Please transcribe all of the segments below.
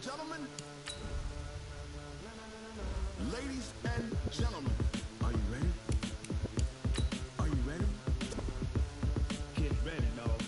gentlemen. Ladies and gentlemen. Are you ready? Are you ready? Get ready, dog.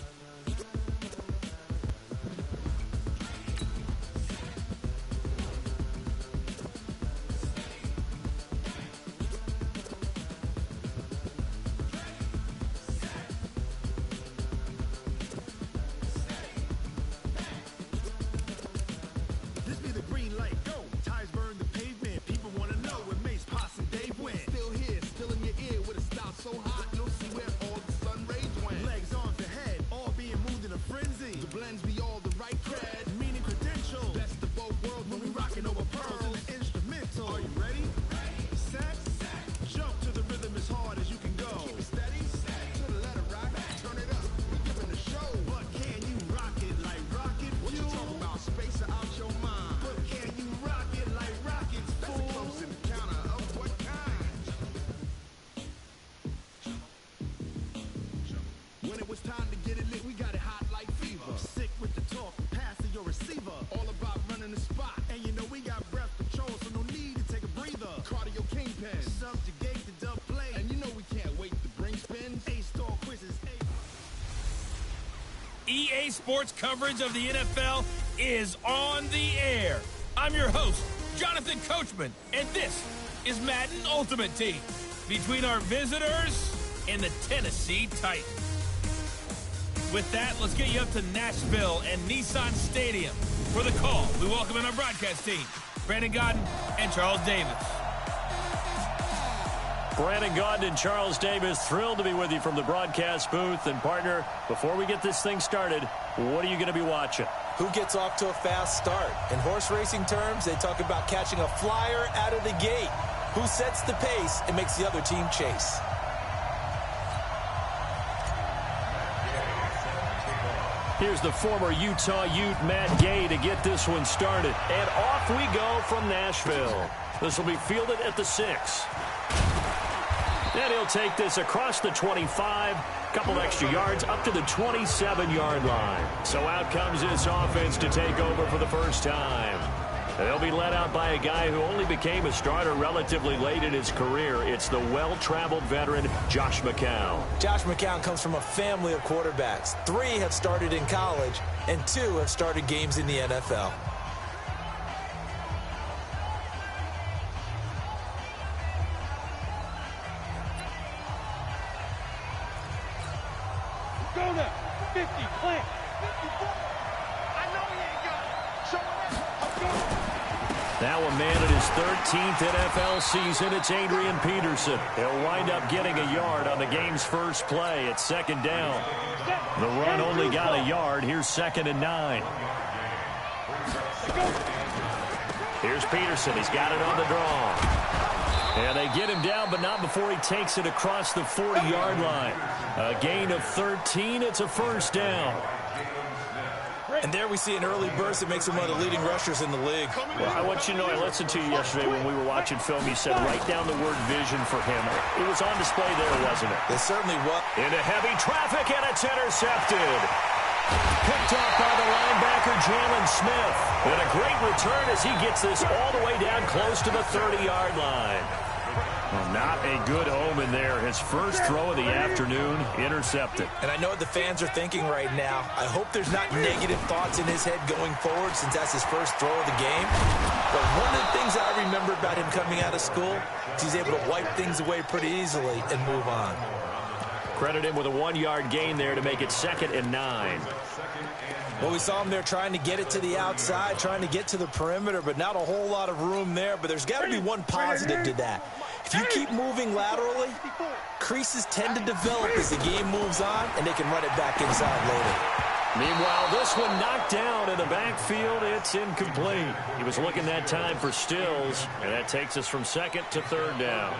This be the green light, go. Tires burn the pavement. People wanna know where Mace, Posse, and Dave went. Still here, still in your ear with a style so hot, you'll see where all the sun rays went. Legs on the head, all being moved in a frenzy. The blends be all the right cred, meaning credentials. Best of both worlds when we rockin' over pearls and the instrumental. Are you ready? Set, jump to the rhythm as hard as you can go. Keep it steady, to the letter rock, turn it up. We giving a show, but can you rock it like rocket? What you talking about? Space out your mind. But can you rock it like rockets? That's a close encounter of what kind? When it was time to get it lit, we got it hot like fever. Sick with the talk, passing your receiver. All about running the spot, and you know we got breath control, so no need to take a breather. Cardio kingpin, subjugate the dub play, and you know we can't wait to bring spins. A-star quizzes, EA Sports coverage of the NFL is on the air. I'm your host, Jonathan Coachman, and this is Madden Ultimate Team between our visitors and the Tennessee Titans. With that, let's get you up to Nashville and Nissan Stadium for the call. We welcome in our broadcast team, Brandon Godden and Charles Davis. Brandon Gaudin and Charles Davis, thrilled to be with you from the broadcast booth. And partner, before we get this thing started, what are you going to be watching? Who gets off to a fast start? In horse racing terms, they talk about catching a flyer out of the gate. Who sets the pace and makes the other team chase? Here's the former Utah Ute, Matt Gay, to get this one started. And off we go from Nashville. This will be fielded at the 6. And he'll take this across the 25, couple extra yards, up to the 27-yard line. So out comes this offense to take over for the first time. They'll be led out by a guy who only became a starter relatively late in his career. It's the well-traveled veteran, Josh McCown. Josh McCown comes from a family of quarterbacks. 3 have started in college, and 2 have started games in the NFL. Go now. 50, plant. 54. I know he ain't got it. Show him. Now a man in his 13th NFL season, it's Adrian Peterson. He'll wind up getting a yard on the game's first play at 2nd down. The run only got a yard. Here's 2nd and 9. Here's Peterson. He's got it on the draw. And they get him down, but not before he takes it across the 40-yard line. A gain of 13. It's a first down. And there we see an early burst that makes him one of the leading rushers in the league. Well, I want you to know, I listened to you yesterday when we were watching film. You said write down the word vision for him. It was on display there, wasn't it? It certainly was. Into heavy traffic, and it's intercepted. Picked off by the linebacker, Jalen Smith. And a great return as he gets this all the way down close to the 30-yard line. Well, not a good omen there. His first throw of the afternoon, intercepted. And I know what the fans are thinking right now. I hope there's not negative thoughts in his head going forward since that's his first throw of the game. But one of the things that I remember about him coming out of school is he's able to wipe things away pretty easily and move on. Credit him with a 1-yard gain there to make it 2nd and 9. Well, we saw him there trying to get it to the outside, trying to get to the perimeter, but not a whole lot of room there. But there's got to be one positive to that. If you keep moving laterally, creases tend to develop as the game moves on, and they can run it back inside later. Meanwhile, this one knocked down in the backfield. It's incomplete. He was looking that time for Stills, and that takes us from 2nd to 3rd down.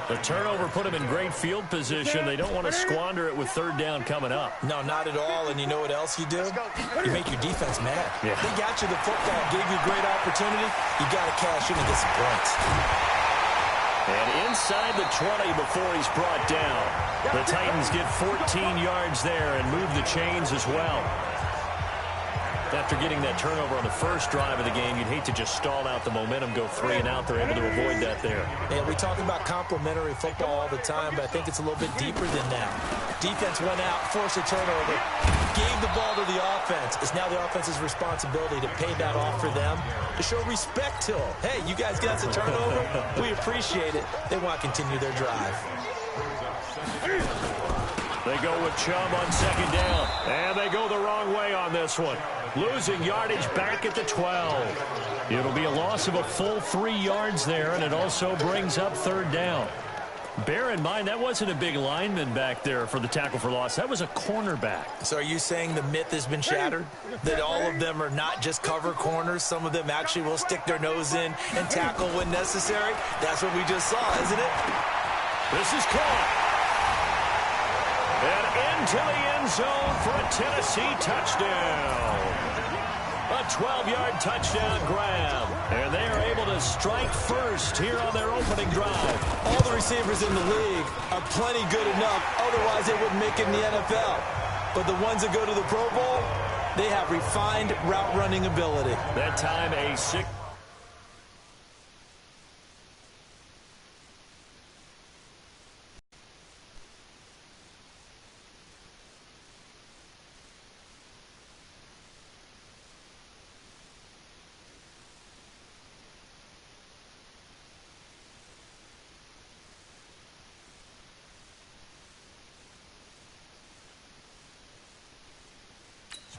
The turnover put him in great field position. They don't want to squander it with 3rd down coming up. No, not at all. And you know what else you do? You make your defense mad. Yeah. They got you the football, gave you a great opportunity. You got to cash in and get some points. And inside the 20 before he's brought down. The Titans get 14 yards there and move the chains as well. After getting that turnover on the first drive of the game, you'd hate to just stall out the momentum, go 3 and out. They're able to avoid that there. Yeah, we talk about complementary football all the time, but I think it's a little bit deeper than that. Defense went out, forced a turnover, gave the ball to the offense. It's now the offense's responsibility to pay that off for them, to show respect to them. Hey, you guys got a turnover? We appreciate it. They want to continue their drive. They go with Chubb on second down, and they go the wrong way on this one. Losing yardage back at the 12. It'll be a loss of a full 3 yards there, and it also brings up third down. Bear in mind, that wasn't a big lineman back there for the tackle for loss. That was a cornerback. So are you saying the myth has been shattered? That all of them are not just cover corners? Some of them actually will stick their nose in and tackle when necessary? That's what we just saw, isn't it? This is caught. And into the end zone for a Tennessee touchdown. A 12-yard touchdown grab. And they are able to strike first here on their opening drive. All the receivers in the league are plenty good enough. Otherwise, they wouldn't make it in the NFL. But the ones that go to the Pro Bowl, they have refined route-running ability. That time, a 6.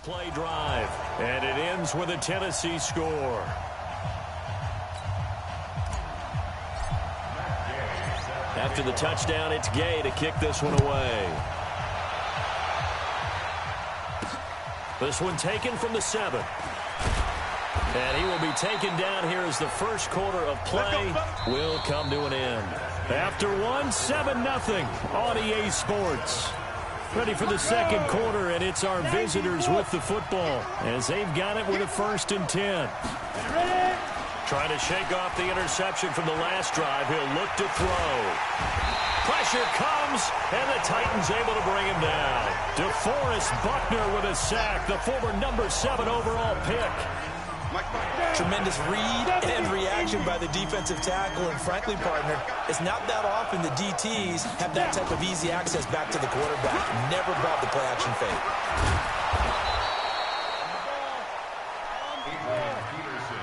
Play drive, and it ends with a Tennessee score. After the touchdown, it's Gay to kick this one away. This one taken from the 7. And he will be taken down here as the first quarter of play will come to an end. After one, 7-0 on EA Sports. Ready for the second quarter, and it's our visitors with the football as they've got it with a 1st and 10. Trying to shake off the interception from the last drive. He'll look to throw. Pressure comes, and the Titans able to bring him down. DeForest Buckner with a sack, the former number 7 overall pick. Tremendous read and reaction by the defensive tackle, and frankly, partner, it's not that often the DTs have that type of easy access back to the quarterback. Never brought the play-action fake.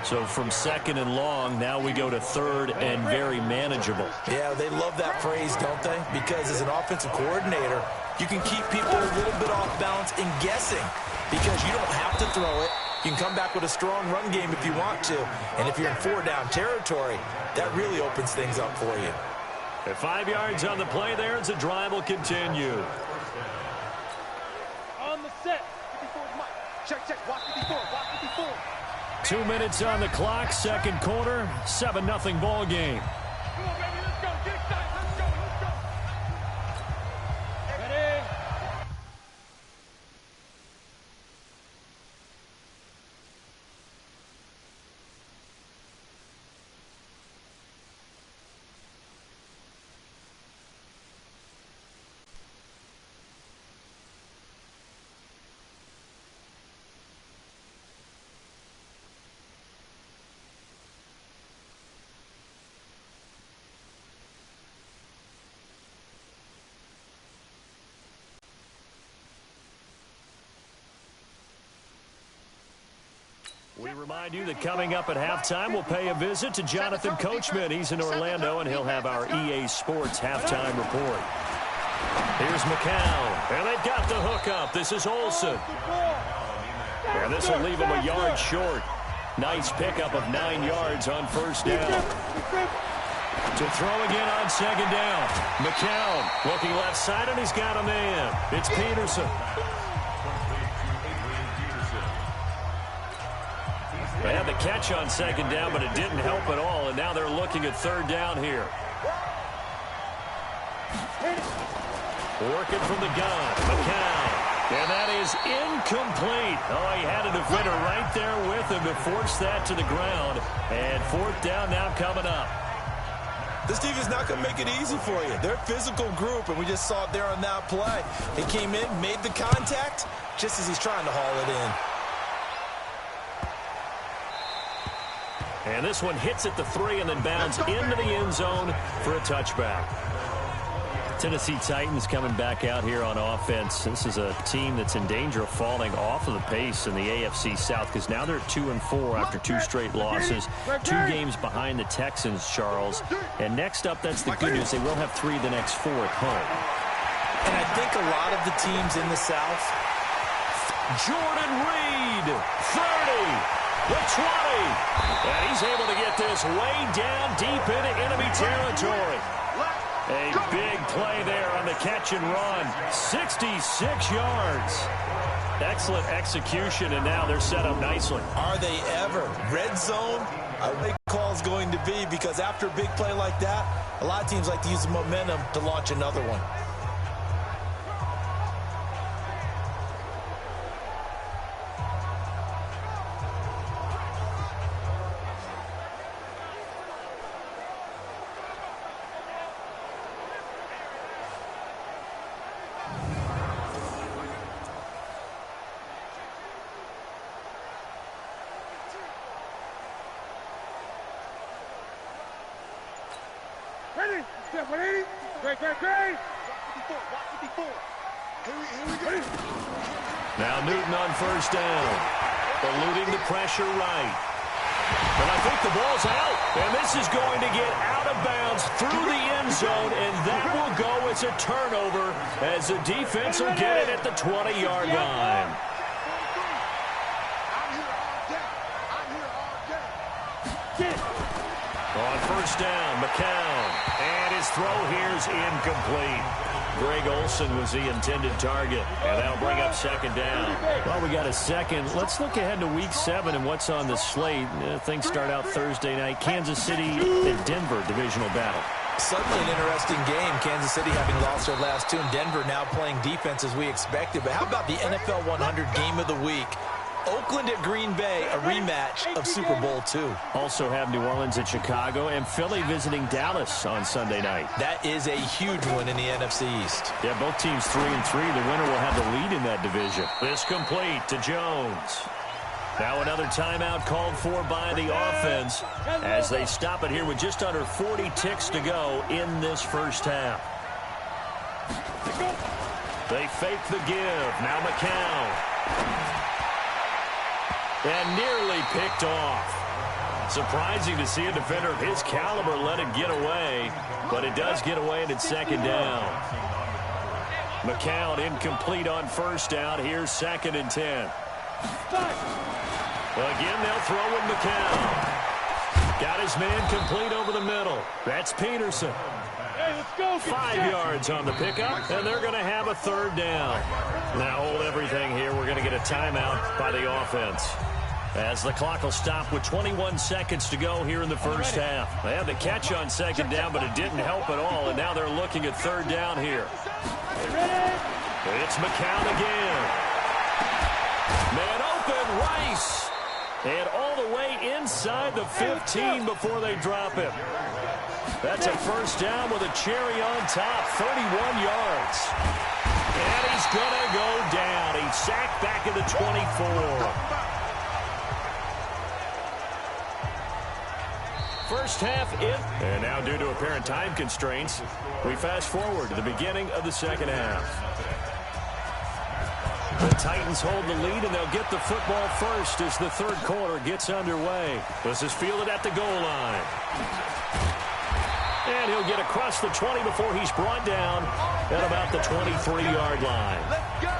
So from 2nd and long, now we go to 3rd and very manageable. Yeah, they love that phrase, don't they? Because as an offensive coordinator, you can keep people a little bit off balance and guessing because you don't have to throw it. You can come back with a strong run game if you want to. And if you're in 4-down territory, that really opens things up for you. At 5 yards on the play there, as the drive will continue. On the set. 54 is Mike. Check. Watch 54. 2 minutes on the clock, second quarter, 7-0 ball game. Come on, baby. Let's go. Get excited. Let's go. Ready? We remind you that coming up at halftime, we'll pay a visit to Jonathan Coachman. He's in Orlando, and he'll have our EA Sports halftime report. Here's McCown, and they've got the hookup. This is Olsen. And this will leave him a yard short. Nice pickup of 9 yards on first down. To throw again on second down. McCown looking left side, and he's got a man. It's Peterson. They had the catch on second down, but it didn't help at all, and now they're looking at third down here. Working from the gun, McCown. And that is incomplete. Oh, he had a defender right there with him to force that to the ground. And fourth down now coming up. This defense is not going to make it easy for you. They're a physical group, and we just saw it there on that play. He came in, made the contact, just as he's trying to haul it in. And this one hits at the 3 and then bounds into the end zone for a touchback. Tennessee Titans coming back out here on offense. This is a team that's in danger of falling off of the pace in the AFC South because now they're 2-4 after 2 straight losses. 2 games behind the Texans, Charles. And next up, that's the good news. They will have 3 of the next 4 at home. And I think a lot of the teams in the South. Jordan Reed, 30, the 20. And he's able to get this way down deep into enemy territory. A big play there on the catch and run. 66 yards. Excellent execution, and now they're set up nicely. Are they ever? Red zone? A big call is going to be because after a big play like that, a lot of teams like to use the momentum to launch another one. Now Newton on first down. Eluding the pressure right. And I think the ball's out. And this is going to get out of bounds through the end zone. And that will go as a turnover as the defense will get it at the 20-yard line. On first down, McCown. And his throw here is incomplete. Greg Olsen was the intended target, and that'll bring up second down. Well, we got a second. Let's look ahead to Week 7 and what's on the slate. Things start out Thursday night. Kansas City and Denver divisional battle. Suddenly an interesting game. Kansas City having lost their last 2, and Denver now playing defense as we expected. But how about the NFL 100 game of the week? Oakland at Green Bay, a rematch of Super Bowl II. Also have New Orleans at Chicago and Philly visiting Dallas on Sunday night. That is a huge one in the NFC East. Yeah, both teams 3-3. The winner will have the lead in that division. This complete to Jones. Now another timeout called for by the offense as they stop it here with just under 40 ticks to go in this first half. They fake the give. Now McCown. And nearly picked off. Surprising to see a defender of his caliber let it get away, but it does get away and it's second down. McCown incomplete on first down. Here's 2nd and 10. Again, they'll throw with McCown. Got his man complete over the middle. That's Peterson. Hey, let's go. 5 yards on the pickup, and they're going to have a third down. Now hold everything here. We're going to get a timeout by the offense, as the clock will stop with 21 seconds to go here in the first half. They had the catch on second down, but it didn't help at all, and now they're looking at third down here. It's McCown again. Man open, Rice. And all the way inside the 15 before they drop him. That's a first down with a cherry on top, 31 yards. And he's going to go down. He's sacked back at the 24. First half in. And now due to apparent time constraints, we fast forward to the beginning of the second half. The Titans hold the lead, and they'll get the football first as the third quarter gets underway. This is fielded at the goal line. And he'll get across the 20 before he's brought down at about the 23-yard line. Let's go.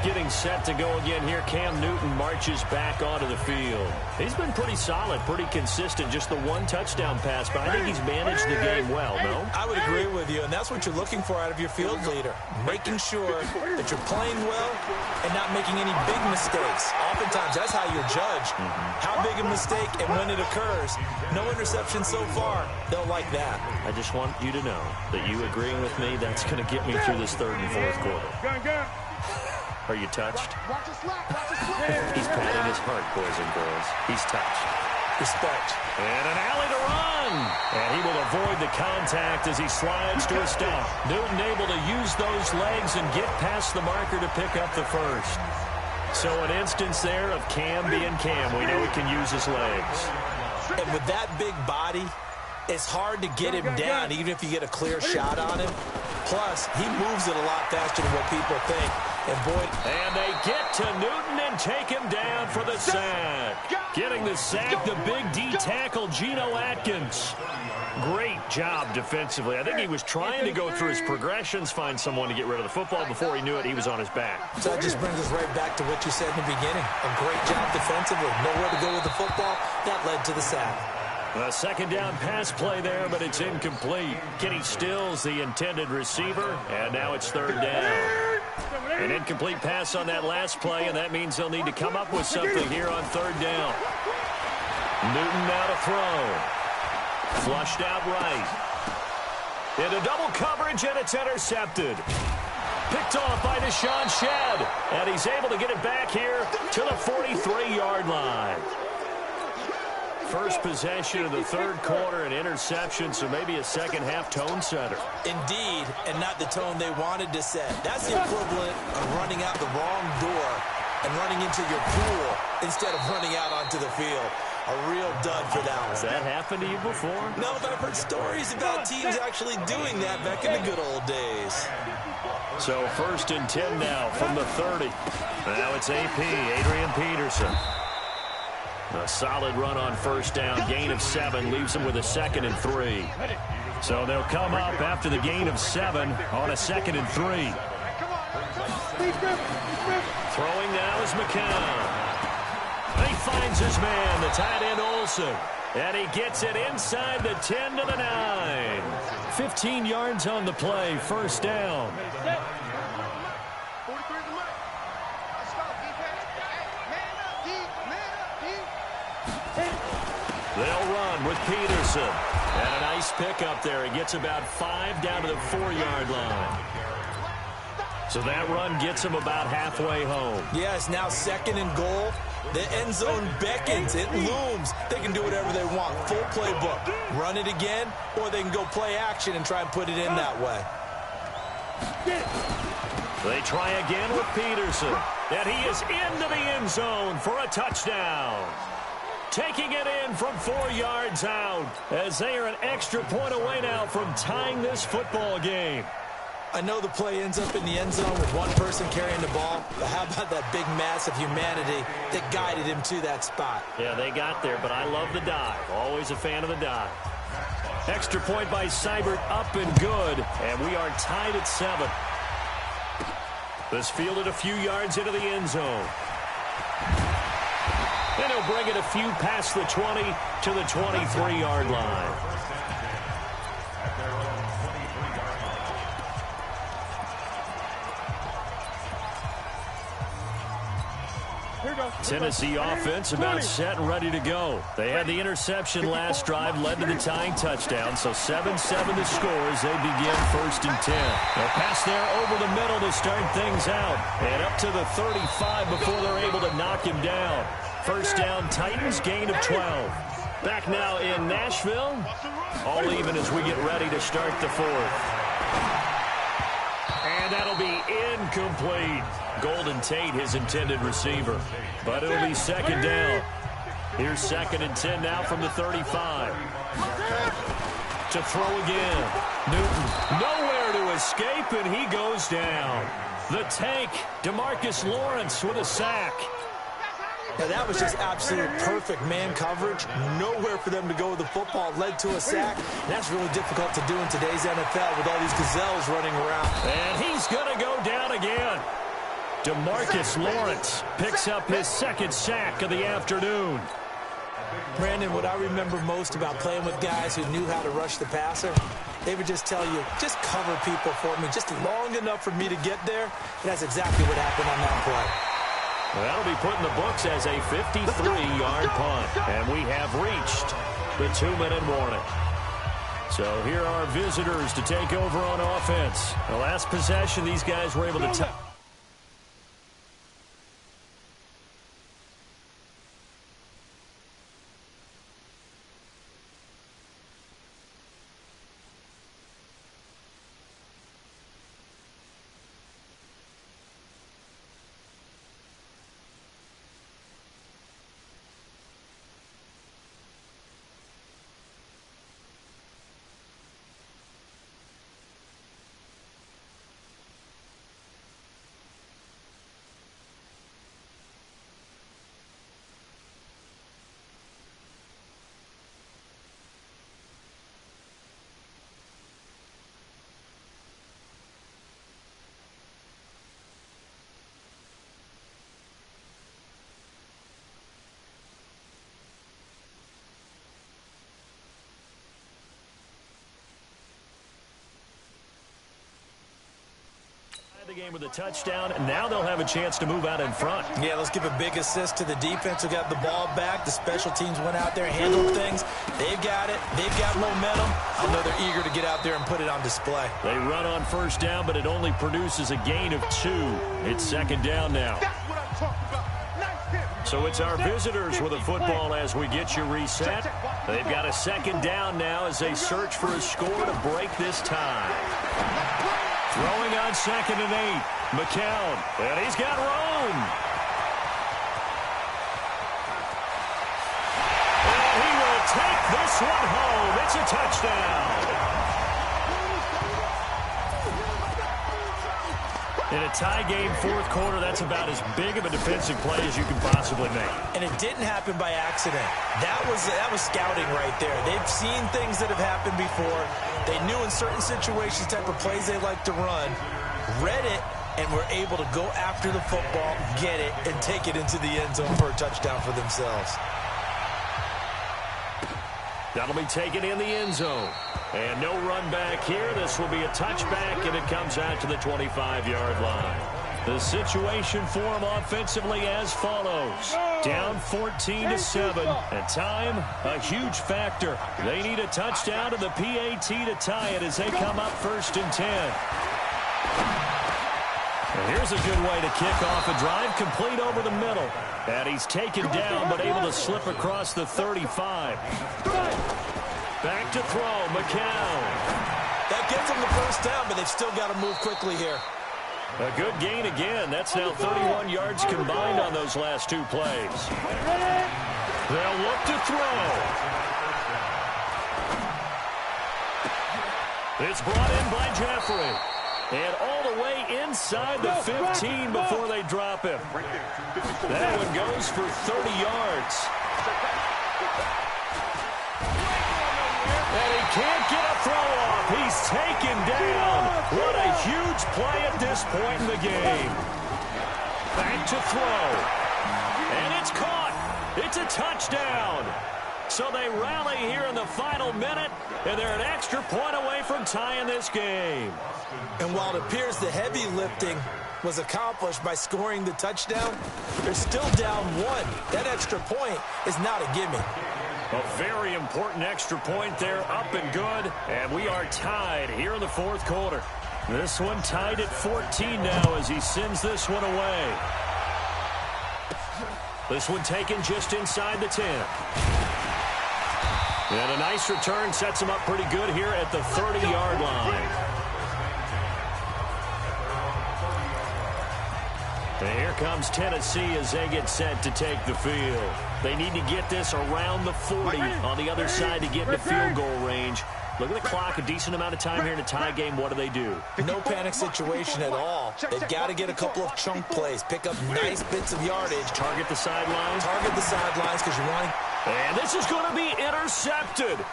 Getting set to go again here. Cam Newton marches back onto the field. He's been pretty solid, pretty consistent. Just the one touchdown pass, but I think he's managed the game well, no? I would agree with you, and that's what you're looking for out of your field leader. Making sure that you're playing well and not making any big mistakes. Oftentimes, that's how you're judged. How big a mistake and when it occurs. No interception so far. They'll like that. I just want you to know that you agreeing with me, that's going to get me through this third and fourth quarter. Gun. Are you touched? Watch the slap. Watch the slap. He's patting his heart, boys and girls. He's touched. Respect. And an alley to run. And he will avoid the contact as he slides to a stop. Newton able to use those legs and get past the marker to pick up the first. So an instance there of Cam being Cam. We know he can use his legs. And with that big body, it's hard to get him down, even if you get a clear shot on him. Plus, he moves it a lot faster than what people think. And boy, and they get to Newton and take him down for the sack. Getting the sack, the big D tackle, Geno Atkins. Great job defensively. I think he was trying to go through his progressions, find someone to get rid of the football. Before he knew it, he was on his back. So that just brings us right back to what you said in the beginning. A great job defensively. Nowhere to go with the football. That led to the sack. A second down pass play there, but it's incomplete. Kenny Stills, the intended receiver, and now it's third down. An incomplete pass on that last play, and that means they'll need to come up with something here on third down. Newton now to throw. Flushed out right. Into double coverage, and it's intercepted. Picked off by Deshaun Shedd, and he's able to get it back here to the 43-yard line. First possession of the third quarter, an interception, so maybe a second-half tone setter. Indeed, and not the tone they wanted to set. That's the equivalent of running out the wrong door and running into your pool instead of running out onto the field. A real dud for that one. Has that happened to you before? No, but I've heard stories about teams actually doing that back in the good old days. So 1st and 10 now from the 30. Now it's AP, Adrian Peterson. A solid run on first down, gain of 7, leaves them with a 2nd and 3. So they'll come up after the gain of 7 on a 2nd and 3. Throwing now is McCown. He finds his man, the tight end Olsen. And he gets it inside the 10 to the 9. 15 yards on the play, first down. They'll run with Peterson. And a nice pickup there. He gets about 5 down to the 4-yard line. So that run gets him about halfway home. Yes, now 2nd and goal. The end zone beckons. It looms. They can do whatever they want. Full playbook. Run it again, or they can go play action and try and put it in that way. They try again with Peterson. And he is into the end zone for a touchdown. Taking it in from 4 yards out as they are an extra point away now from tying this football game. I know the play ends up in the end zone with one person carrying the ball, but how about that big mass of humanity that guided him to that spot? Yeah, they got there, but I love the dive. Always a fan of the dive. Extra point by Seibert, up and good, and we are tied at 7. This fielded a few yards into the end zone. And he'll bring it a few past the 20 to the 23-yard line. Tennessee offense about set and ready to go. They had the interception last drive, led to the tying touchdown, so 7-7 the score as they begin 1st and 10. They'll pass there over the middle to start things out, and up to the 35 before they're able to knock him down. First down, Titans, gain of 12. Back now in Nashville, all even as we get ready to start the 4th. And that'll be incomplete. Golden Tate, his intended receiver. But it'll be 2nd down. Here's 2nd and 10 now from the 35. To throw again. Newton nowhere to escape, and he goes down. The tank, DeMarcus Lawrence with a sack. Now that was just absolute perfect man coverage. Nowhere for them to go with the football. Led to a sack. That's really difficult to do in today's NFL with all these gazelles running around. And he's going to go down again. DeMarcus Lawrence picks up his 2nd sack of the afternoon. Brandon, what I remember most about playing with guys who knew how to rush the passer, they would just tell you, just cover people for me just long enough for me to get there. And that's exactly what happened on that play. Well, that'll be put in the books as a 53-yard punt. And we have reached the 2-minute warning. So here are our visitors to take over on offense. The last possession, these guys were able to... game with a touchdown, and now they'll have a chance to move out in front. Yeah, let's give a big assist to the defense who got the ball back. The special teams went out there, handled things. They've got it. They've got momentum. I know they're eager to get out there and put it on display. They run on first down, but it only produces a gain of 2. It's second down now. That's what I'm talking about. Nice hit. So it's our visitors with a football as we get you reset. They've got a second down now as they search for a score to break this tie. Throwing on 2nd and 8. McCown, and he's got room. And he will take this one home. It's a touchdown. In a tie game, fourth quarter, that's about as big of a defensive play as you can possibly make. And it didn't happen by accident. That was scouting right there. They've seen things that have happened before. They knew in certain situations type of plays they like to run, read it, and were able to go after the football, get it, and take it into the end zone for a touchdown for themselves. That'll be taken in the end zone. And no run back here. This will be a touchback, and it comes out to the 25-yard line. The situation for them offensively as follows. Down 14-7. And time, a huge factor. They need a touchdown to the PAT to tie it as they come up 1st and 10. And here's a good way to kick off a drive, complete over the middle. And he's taken down, but able to slip across the 35. Back to throw, McCown. That gets them the first down, but they've still got to move quickly here. A good gain again. That's now 31 yards combined on those last 2 plays. They'll look to throw. It's brought in by Jeffrey. And all the way inside the 15 before they drop him. That one goes for 30 yards. And he can't get a throw off. He's taken down. What a huge play at this point in the game. Back to throw. And it's caught. It's a touchdown. So they rally here in the final minute, and they're an extra point away from tying this game. And while it appears the heavy lifting was accomplished by scoring the touchdown, they're still down 1. That extra point is not a gimme. A very important extra point there, up and good. And we are tied here in the fourth quarter. This one tied at 14 now as he sends this one away. This one taken just inside the 10. And a nice return sets him up pretty good here at the 30-yard line. And here comes Tennessee as they get set to take the field. They need to get this around the 40 on the other side to get into field goal range. Look at the clock, a decent amount of time here in a tie game. What do? No panic situation at all. They've got to get a couple of chunk plays, pick up nice bits of yardage. Target the sidelines. Target the sidelines because you want to. And this is going to be intercepted.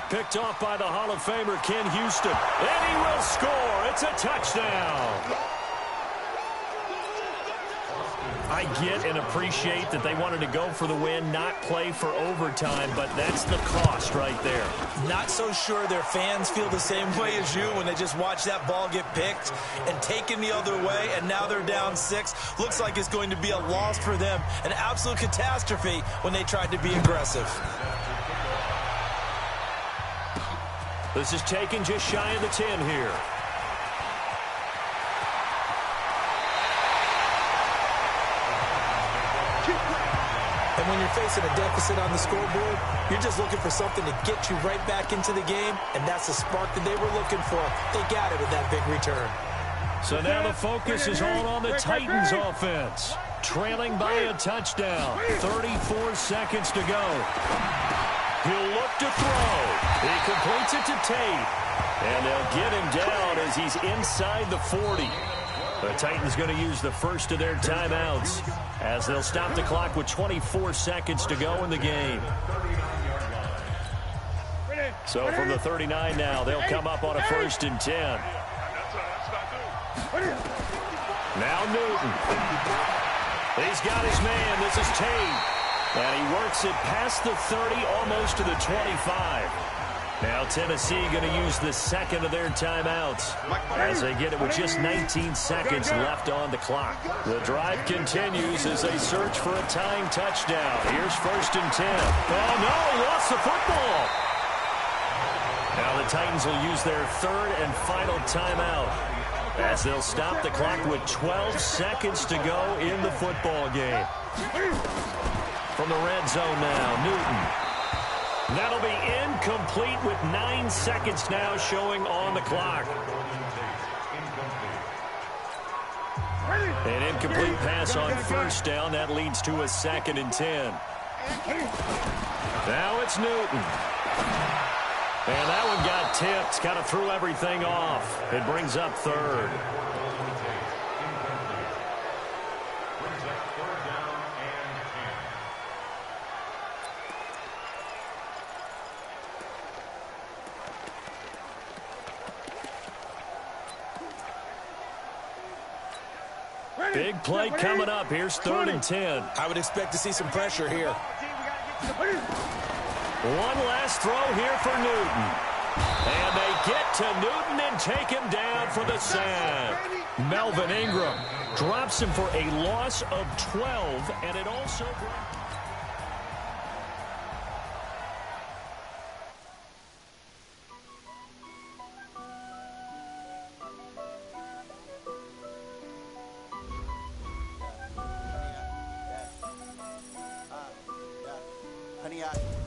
Picked off by the Hall of Famer Ken Houston. And he will score. It's a touchdown. I get and appreciate that they wanted to go for the win, not play for overtime, but that's the cost right there. Not so sure their fans feel the same way as you when they just watch that ball get picked and taken the other way, and now they're down 6. Looks like it's going to be a loss for them, an absolute catastrophe when they tried to be aggressive. This is taken just shy of the 10 here. And when you're facing a deficit on the scoreboard, you're just looking for something to get you right back into the game, and that's the spark that they were looking for. They got it with that big return. So now the focus is all on the Titans offense. Trailing by a touchdown. 34 seconds to go. He'll look to throw. He completes it to Tate. And they'll get him down as he's inside the 40. The Titans going to use the first of their timeouts as they'll stop the clock with 24 seconds to go in the game. So from the 39 now, they'll come up on a 1st and 10. Now Newton. He's got his man. This is Tate. And he works it past the 30, almost to the 25. Now Tennessee going to use the second of their timeouts as they get it with just 19 seconds left on the clock. The drive continues as they search for a tying touchdown. Here's 1st and 10. Oh, no, lost the football. Now the Titans will use their 3rd and final timeout as they'll stop the clock with 12 seconds to go in the football game. From the red zone now, Newton. That'll be incomplete with 9 seconds now showing on the clock. An incomplete pass on 1st down. That leads to a 2nd and 10. Now it's Newton. And that one got tipped. Kind of threw everything off. It brings up 3rd. Big play coming up. Here's 3rd and 10. I would expect to see some pressure here. One last throw here for Newton. And they get to Newton and take him down for the sack. Melvin Ingram drops him for a loss of 12, and it also...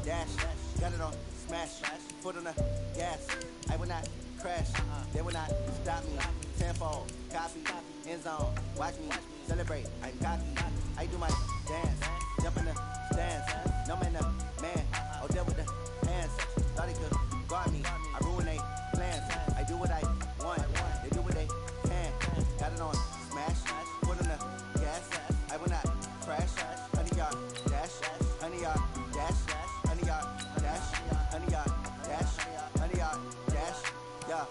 Dash, got it on, smash, foot on the gas. I will not crash, they will not stop me. Tenfold, copy, end zone, watch me celebrate. I'm cocky, I do my dance, jump in the stands. No man, the man, oh, deal with the hands. Thought he could guard me, I ruin they plans. I do what I want, they do what they can. Got it on, smash, foot on the gas. I will not crash, 100-yard dash, 100-yard dash. 100-yard dash, 100-yard dash, 100-yard dash, yeah.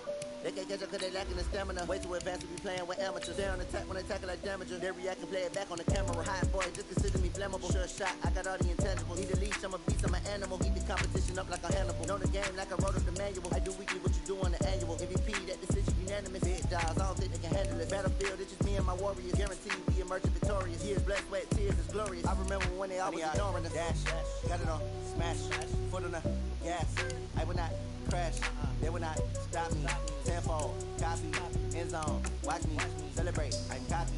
They can't catch up cause they lacking the stamina. Way too advanced to be playing with amateurs. They on attack when they tackle like damager. They react and play it back on the camera. Hot boy, just consider me flammable. Sure shot, I got all the intangibles. Need a leash, I'm a beast, I'm an animal. Heat the competition up like a Hannibal. Know the game like I wrote up the manual. I do weekly what you do on the annual. MVP, that decision unanimous. Big dials, I don't think they can handle it. Battlefield, it's just me and my warriors. Guarantee you be emerging victorious. Years, blood, sweat, tears, is glorious. I remember when they always ignoring us. Dash, got it on, smash, foot on the gas. I will not crash, they will not stop me. Tenfold, copy, end zone, watch me celebrate. I'm cocky,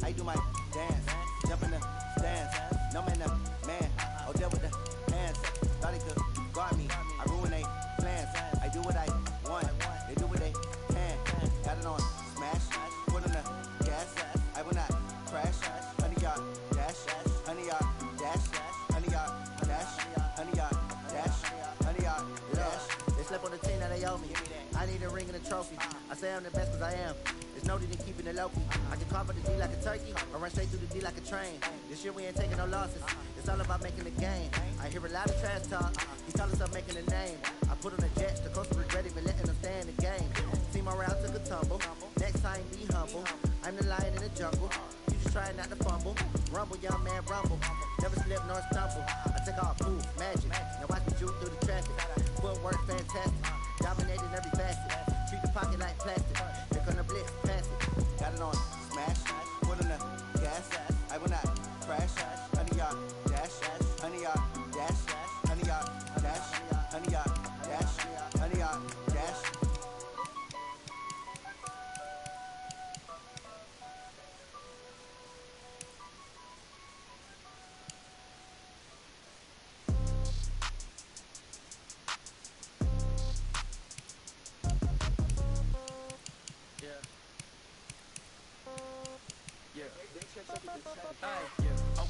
I do my dance, jump in the stands. No man, the man, oh, deal with the hands. Thought he could guard me, I ruin they plans. I do what I want, they do what they can. Got it on, smash, foot on the gas. I will not crash, 100-yard dash, 100-yard dash, 100-yard dash, 100-yard dash, 100-yard dash. They slept on the team, now they owe me. I need a ring and a trophy. I say I'm the best cause I am. There's no need in keeping it low-key. I can carve the D like a turkey, or run straight through the D like a train. This year we ain't taking no losses. It's all about making the game. I hear a lot of trash talk. He call himself making a name. I put on the jets, the coach regret even letting them stay in the game. See my route took a tumble. Next time be humble. I'm the lion in the jungle. You just trying not to fumble. Rumble, young man, rumble. Never slip nor stumble. I take all proof, magic. Now watch me juke through the traffic. Footwork fantastic. Dominating every facet. Treat the pocket like plastic. Here come the blitz, pass it. Got it on, smash. Foot on the gas. I will not crash. 100-yard dash. 100-yard dash. 100-yard dash. 100-yard dash. 100-yard dash.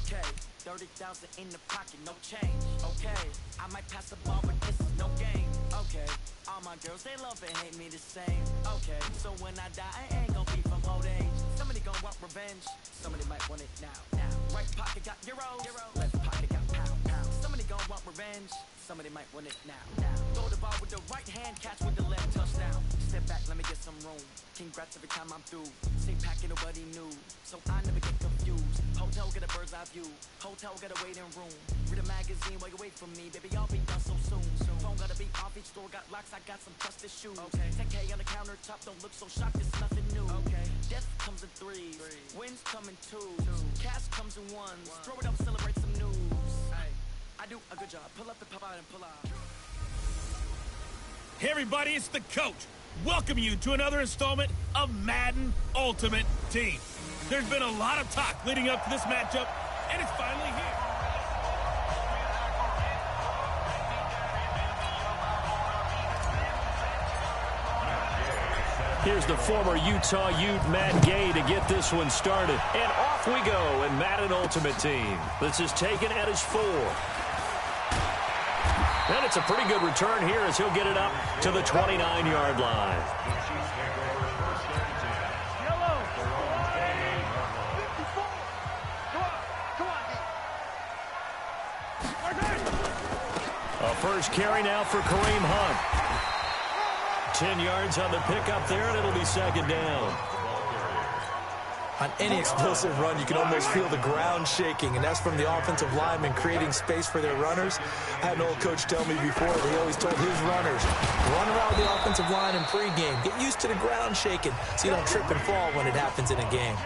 Okay, 30,000 in the pocket, no change. Okay, I might pass the ball, but this is no game. Okay, all my girls, they love and hate me the same. Okay, so when I die, I ain't gonna be from old age. Somebody gonna want revenge, somebody might want it now. Right pocket got euros, left pocket got pound. Somebody gonna want revenge, somebody might want it now. Throw the ball with the right hand, catch with the left, touchdown. Step back, let me get some room. Congrats every time I'm through. Same packet, nobody knew, so I never get confused. Hotel get a bird's eye view. Hotel get a waiting room. Read a magazine while you wait for me, baby. I'll be done so soon. Phone got a Gotta be off each store, got locks, I got some trusted shoes. Okay. 10K on the countertop, don't look so shocked, it's nothing new. Okay. Death comes in threes, wins come in twos, cash comes in ones. Throw it up, celebrate some news. Hey, I do a good job. Pull up the pop out and pull out. Hey everybody, it's the coach. Welcome you to another installment of Madden Ultimate Team. There's been a lot of talk leading up to this matchup, and it's finally here. Here's the former Utah Ute, Matt Gay, to get this one started. And off we go in Madden Ultimate Team. This is taken at his 4. And it's a pretty good return here as he'll get it up to the 29-yard line. A first carry now for Kareem Hunt. 10 yards on the pickup there, and it'll be second down. On any explosive run, you can almost feel the ground shaking, and that's from the offensive linemen creating space for their runners. I had an old coach tell me before that he always told his runners, run around the offensive line in pregame. Get used to the ground shaking so you don't trip and fall when it happens in a game.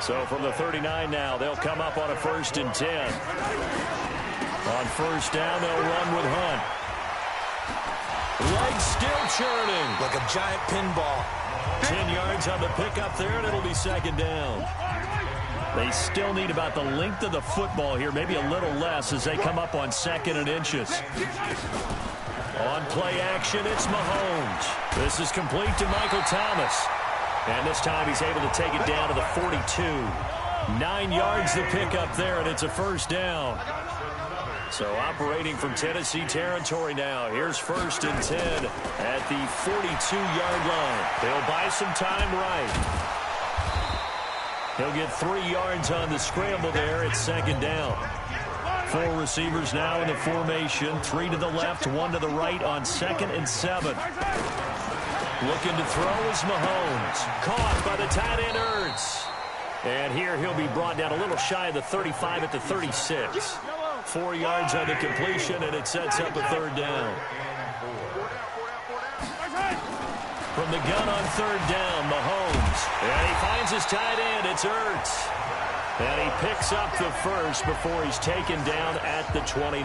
So from the 39 now, they'll come up on a 1st and 10. On first down, they'll run with Hunt. Legs still churning. Like a giant pinball. 10 yards on the pickup there, and it'll be second down. They still need about the length of the football here, maybe a little less as they come up on 2nd and inches. On play action, it's Mahomes. This is complete to Michael Thomas. And this time he's able to take it down to the 42. 9 yards the pickup there, and it's a first down. So operating from Tennessee territory now. Here's 1st and 10 at the 42-yard line. They'll buy some time right. He'll get 3 yards on the scramble there at second down. 4 receivers now in the formation. 3 to the left, 1 to the right on 2nd and 7. Looking to throw is Mahomes. Caught by the tight end Ertz. And here he'll be brought down a little shy of the 35 at the 36. 4 yards on the completion, and it sets up a 3rd down. From the gun on 3rd down, Mahomes. And he finds his tight end. It's Ertz. And he picks up the first before he's taken down at the 29.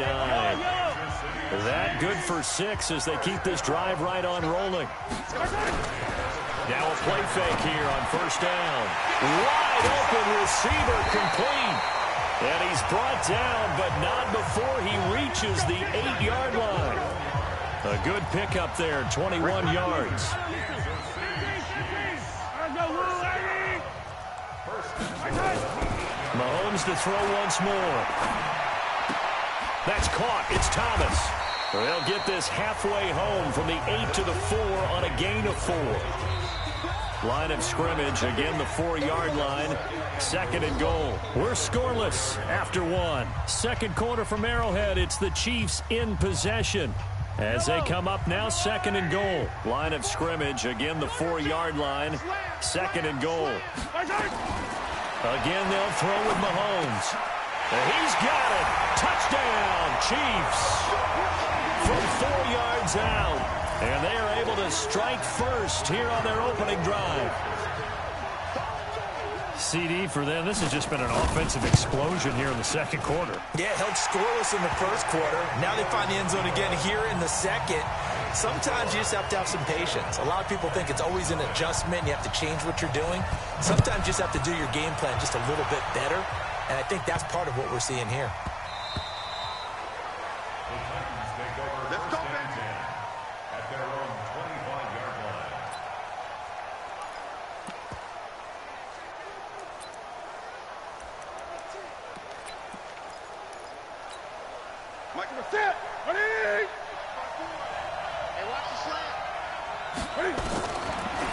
That good for 6 as they keep this drive right on rolling. Now a play fake here on 1st down. Wide open receiver complete. And he's brought down, but not before he reaches the 8-yard line. A good pickup there, 21 yards. Mahomes to throw once more. That's caught. It's Thomas. They'll get this halfway home from the 8 to the 4 on a gain of 4. Line of scrimmage, again the 4-yard line. 2nd and goal. We're scoreless after 1. Second quarter from Arrowhead. It's the Chiefs in possession. As they come up now, 2nd and goal. Line of scrimmage, again the 4-yard line. 2nd and goal. Again, they'll throw with Mahomes. He's got it. Touchdown, Chiefs. From 4 yards out. And they are able to strike first here on their opening drive. CD for them, this has just been an offensive explosion here in the second quarter. Yeah, held scoreless in the first quarter. Now they find the end zone again here in the second. Sometimes you just have to have some patience. A lot of people think it's always an adjustment. You have to change what you're doing. Sometimes you just have to do your game plan just a little bit better. And I think that's part of what we're seeing here.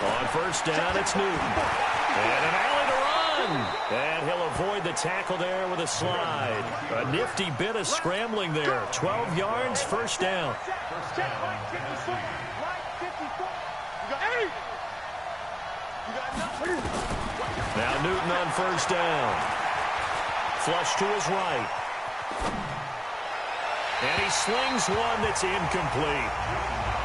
On first down, it's Newton. And an alley to run. And he'll avoid the tackle there with a slide. A nifty bit of scrambling there. 12 yards, first down. Now Newton on first down. Flush to his right. And he slings one that's incomplete.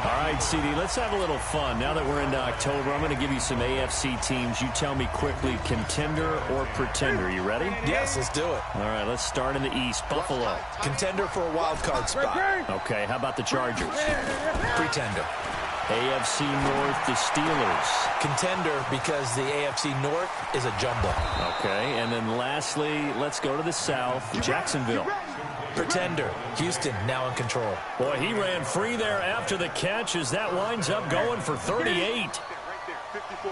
All right, CD, let's have a little fun. Now that we're into October, I'm going to give you some AFC teams. You tell me quickly, contender or pretender. You ready? Yes, let's do it. All right, let's start in the East. Buffalo. Contender for a wild card spot. Okay, how about the Chargers? Pretender. AFC North, the Steelers. Contender because the AFC North is a jumble. Okay, and then lastly, let's go to the South, Jacksonville. Pretender. Houston now in control. Boy, he ran free there after the catch as that winds up going for 38.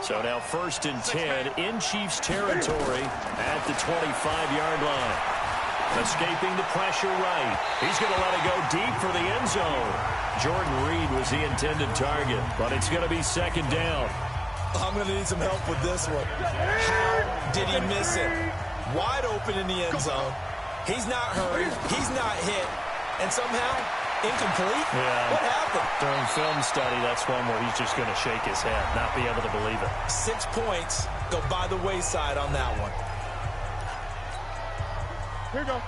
So now 1st and 10 in Chiefs territory at the 25-yard line. Escaping the pressure right. He's going to let it go deep for the end zone. Jordan Reed was the intended target, but it's going to be 2nd down. I'm going to need some help with this one. How did he miss it? Wide open in the end zone. He's not hurried. He's not hit. And somehow, incomplete? Yeah. What happened? During film study, that's one where he's just going to shake his head, not be able to believe it. 6 points go by the wayside on that one. Here we go.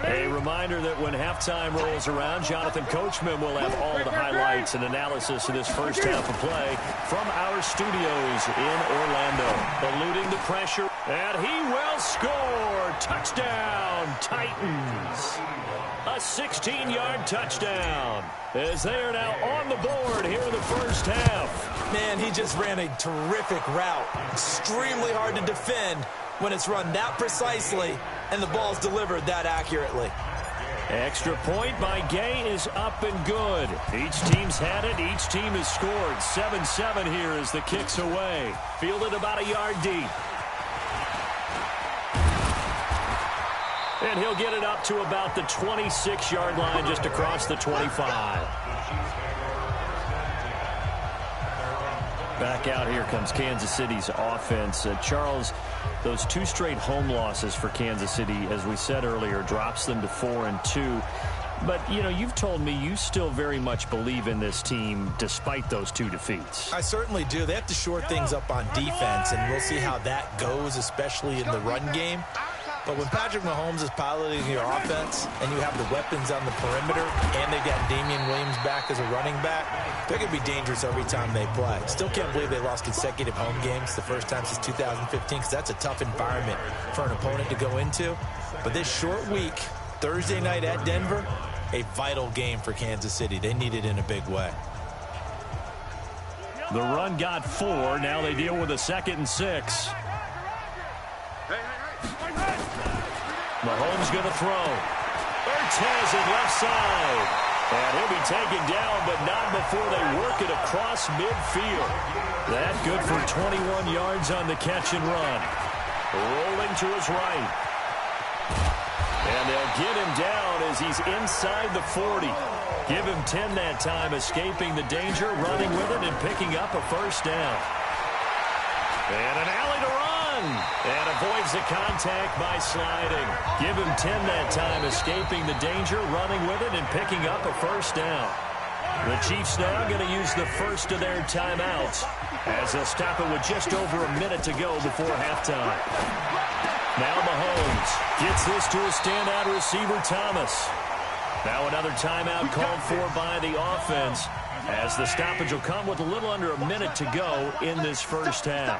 A reminder that when halftime rolls around, Jonathan Coachman will have all the highlights and analysis of this first half of play from our studios in Orlando. Eluding the pressure, and he will score. Touchdown, Titans. A 16-yard touchdown as they are now on the board here in the first half. Man, he just ran a terrific route. Extremely hard to defend when it's run that precisely and the ball's delivered that accurately. Extra point by Gay is up and good. Each team's had it. Each team has scored. 7-7 here as the kick's away. Fielded about a yard deep. And he'll get it up to about the 26-yard line just across the 25. Back out here comes Kansas City's offense. Charles, those 2 straight home losses for Kansas City, as we said earlier, drops them to 4-2. But, you know, you've told me you still very much believe in this team despite those 2 defeats. I certainly do. They have to shore things up on defense, and we'll see how that goes, especially in the run game. But when Patrick Mahomes is piloting your offense and you have the weapons on the perimeter and they've got Damian Williams back as a running back, they're going to be dangerous every time they play. Still can't believe they lost consecutive home games the first time since 2015 because that's a tough environment for an opponent to go into. But this short week, Thursday night at Denver, a vital game for Kansas City. They need it in a big way. The run got 4. Now they deal with a 2nd and 6. Mahomes going to throw. Urtez at left side. And he'll be taken down, but not before they work it across midfield. That good for 21 yards on the catch and run. Rolling to his right. And they'll get him down as he's inside the 40. Give him 10 that time, escaping the danger, running with it, and picking up a first down. And an alley to run. And avoids the contact by sliding. Give him 10 that time, escaping the danger, running with it, and picking up a first down. The Chiefs now going to use the first of their timeouts as they'll stop it with just over a minute to go before halftime. Now Mahomes gets this to a standout receiver, Thomas. Now another timeout called for by the offense as the stoppage will come with a little under a minute to go in this first half.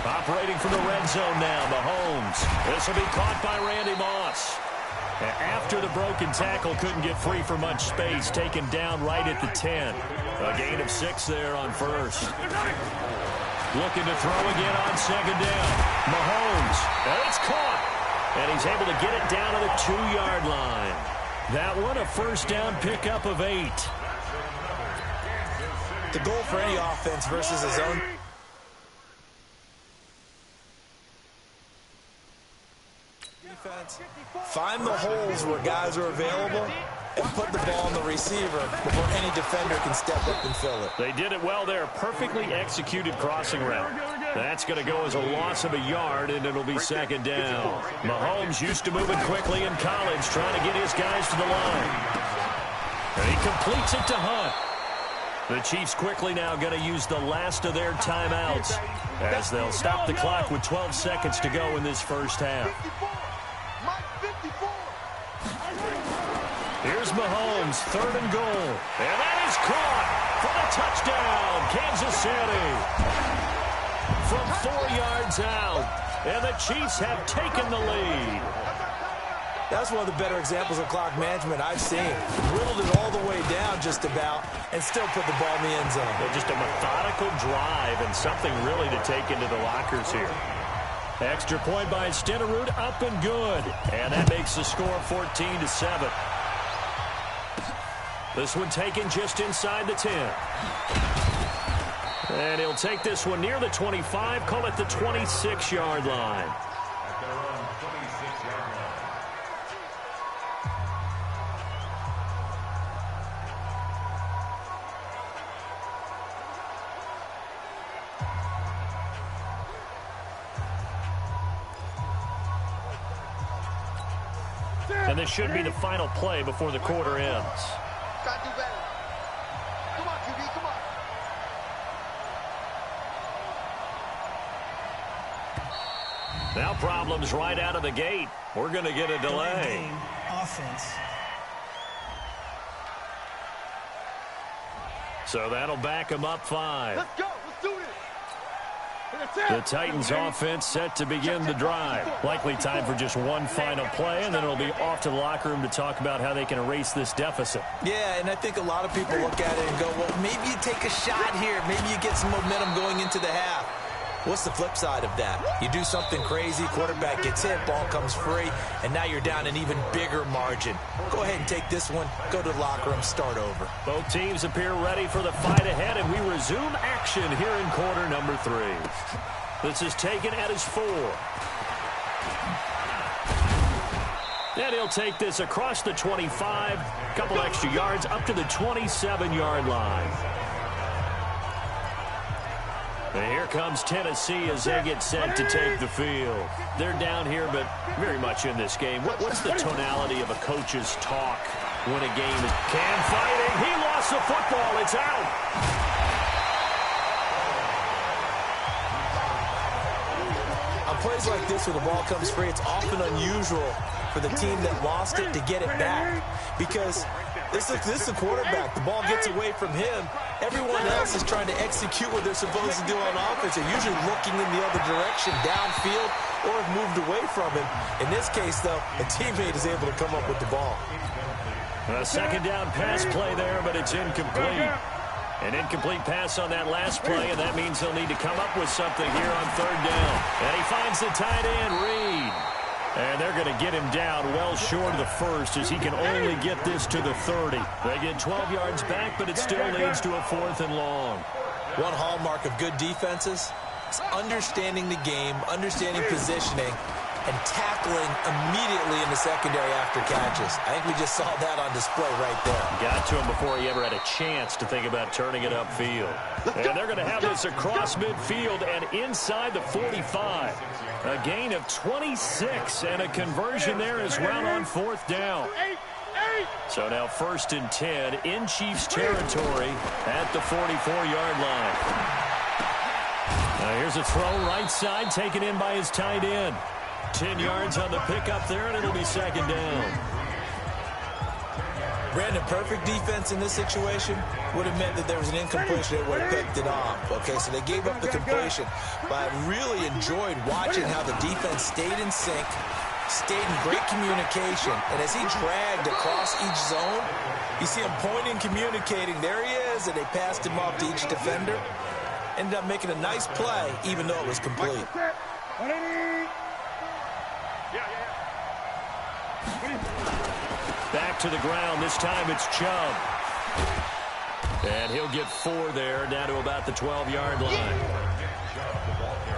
Operating from the red zone now, Mahomes. This will be caught by Randy Moss. After the broken tackle, couldn't get free for much space, taken down right at the 10. A gain of 6 there on first. Looking to throw again on 2nd down. Mahomes, and it's caught. And he's able to get it down to the 2-yard line. That one a first down pickup of 8. The goal for any offense versus his own defense, find the holes where guys are available and put the ball on the receiver before any defender can step up and fill it. They did it well there. Perfectly executed crossing route. That's going to go as a loss of a yard, and it'll be 2nd down. Mahomes used to moving quickly in college, trying to get his guys to the line. And he completes it to Hunt. The Chiefs quickly now going to use the last of their timeouts as they'll stop the clock with 12 seconds to go in this first half. Here's Mahomes, 3rd and goal. And that is caught for the touchdown, Kansas City. From 4 yards out, and the Chiefs have taken the lead. That's one of the better examples of clock management I've seen. Whittled it all the way down just about and still put the ball in the end zone. Yeah, just a methodical drive and something really to take into the lockers here. Extra point by Stenerud, up and good. And that makes the score 14-7. This one taken just inside the 10. And he'll take this one near the 25, call it the 26-yard line. And this should be the final play before the quarter ends. Gotta do better. Come on, QB, come on. Now problems right out of the gate. We're going to get a delay. Offense. So that'll back them up 5. Let's go. Let's do this. The Titans offense set to begin the drive. Likely time for just one final play, and then it'll be off to the locker room to talk about how they can erase this deficit. Yeah, and I think a lot of people look at it and go, well, maybe you take a shot here. Maybe you get some momentum going into the half. What's the flip side of that? You do something crazy, quarterback gets hit, ball comes free, and now you're down an even bigger margin. Go ahead and take this one, go to the locker room, start over. Both teams appear ready for the fight ahead, and we resume action here in quarter number 3. This is taken at his 4. And he'll take this across the 25, couple extra yards up to the 27-yard line. And here comes Tennessee as they get set to take the field. They're down here, but very much in this game. What's the tonality of a coach's talk when a game is Cam fighting? He lost the football. It's out. On plays like this where the ball comes free, it's often unusual for the team that lost it to get it back because this is the quarterback. The ball gets away from him. Everyone else is trying to execute what they're supposed to do on offense. They're usually looking in the other direction, downfield, or have moved away from him. In this case, though, a teammate is able to come up with the ball. A second down pass play there, but it's incomplete. An incomplete pass on that last play, and that means he'll need to come up with something here on 3rd down. And he finds the tight end, Reed. And they're going to get him down well short of the 1st as he can only get this to the 30. They get 12 yards back, but it still leads to a 4th and long. One hallmark of good defenses is understanding the game, understanding positioning, and tackling immediately in the secondary after catches. I think we just saw that on display right there. Got to him before he ever had a chance to think about turning it upfield. And they're going to have this across midfield and inside the 45. A gain of 26 and a conversion there as well on 4th down. So now 1st and 10 in Chiefs territory at the 44-yard line. Now here's a throw right side taken in by his tight end. 10 yards on the pickup there, and it'll be 2nd down. Brandon, perfect defense in this situation would have meant that there was an incompletion that would have picked it off. Okay, so they gave up the completion. But I really enjoyed watching how the defense stayed in sync, stayed in great communication. And as he dragged across each zone, you see him pointing, communicating. There he is, and they passed him off to each defender. Ended up making a nice play, even though it was complete. Back to the ground. This time it's Chubb. And he'll get 4 there, down to about the 12-yard line.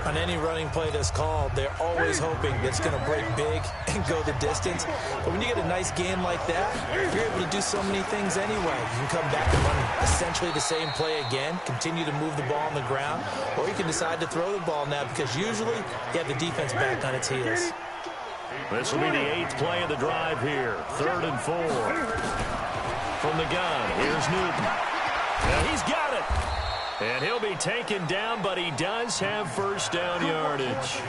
On any running play that's called, they're always hoping that it's going to break big and go the distance. But when you get a nice game like that, you're able to do so many things anyway. You can come back and run essentially the same play again, continue to move the ball on the ground, or you can decide to throw the ball now because usually you have the defense back on its heels. This will be the 8th play of the drive here. 3rd and 4. From the gun, here's Newton. Now he's got it. And he'll be taken down, but he does have 1st down yardage.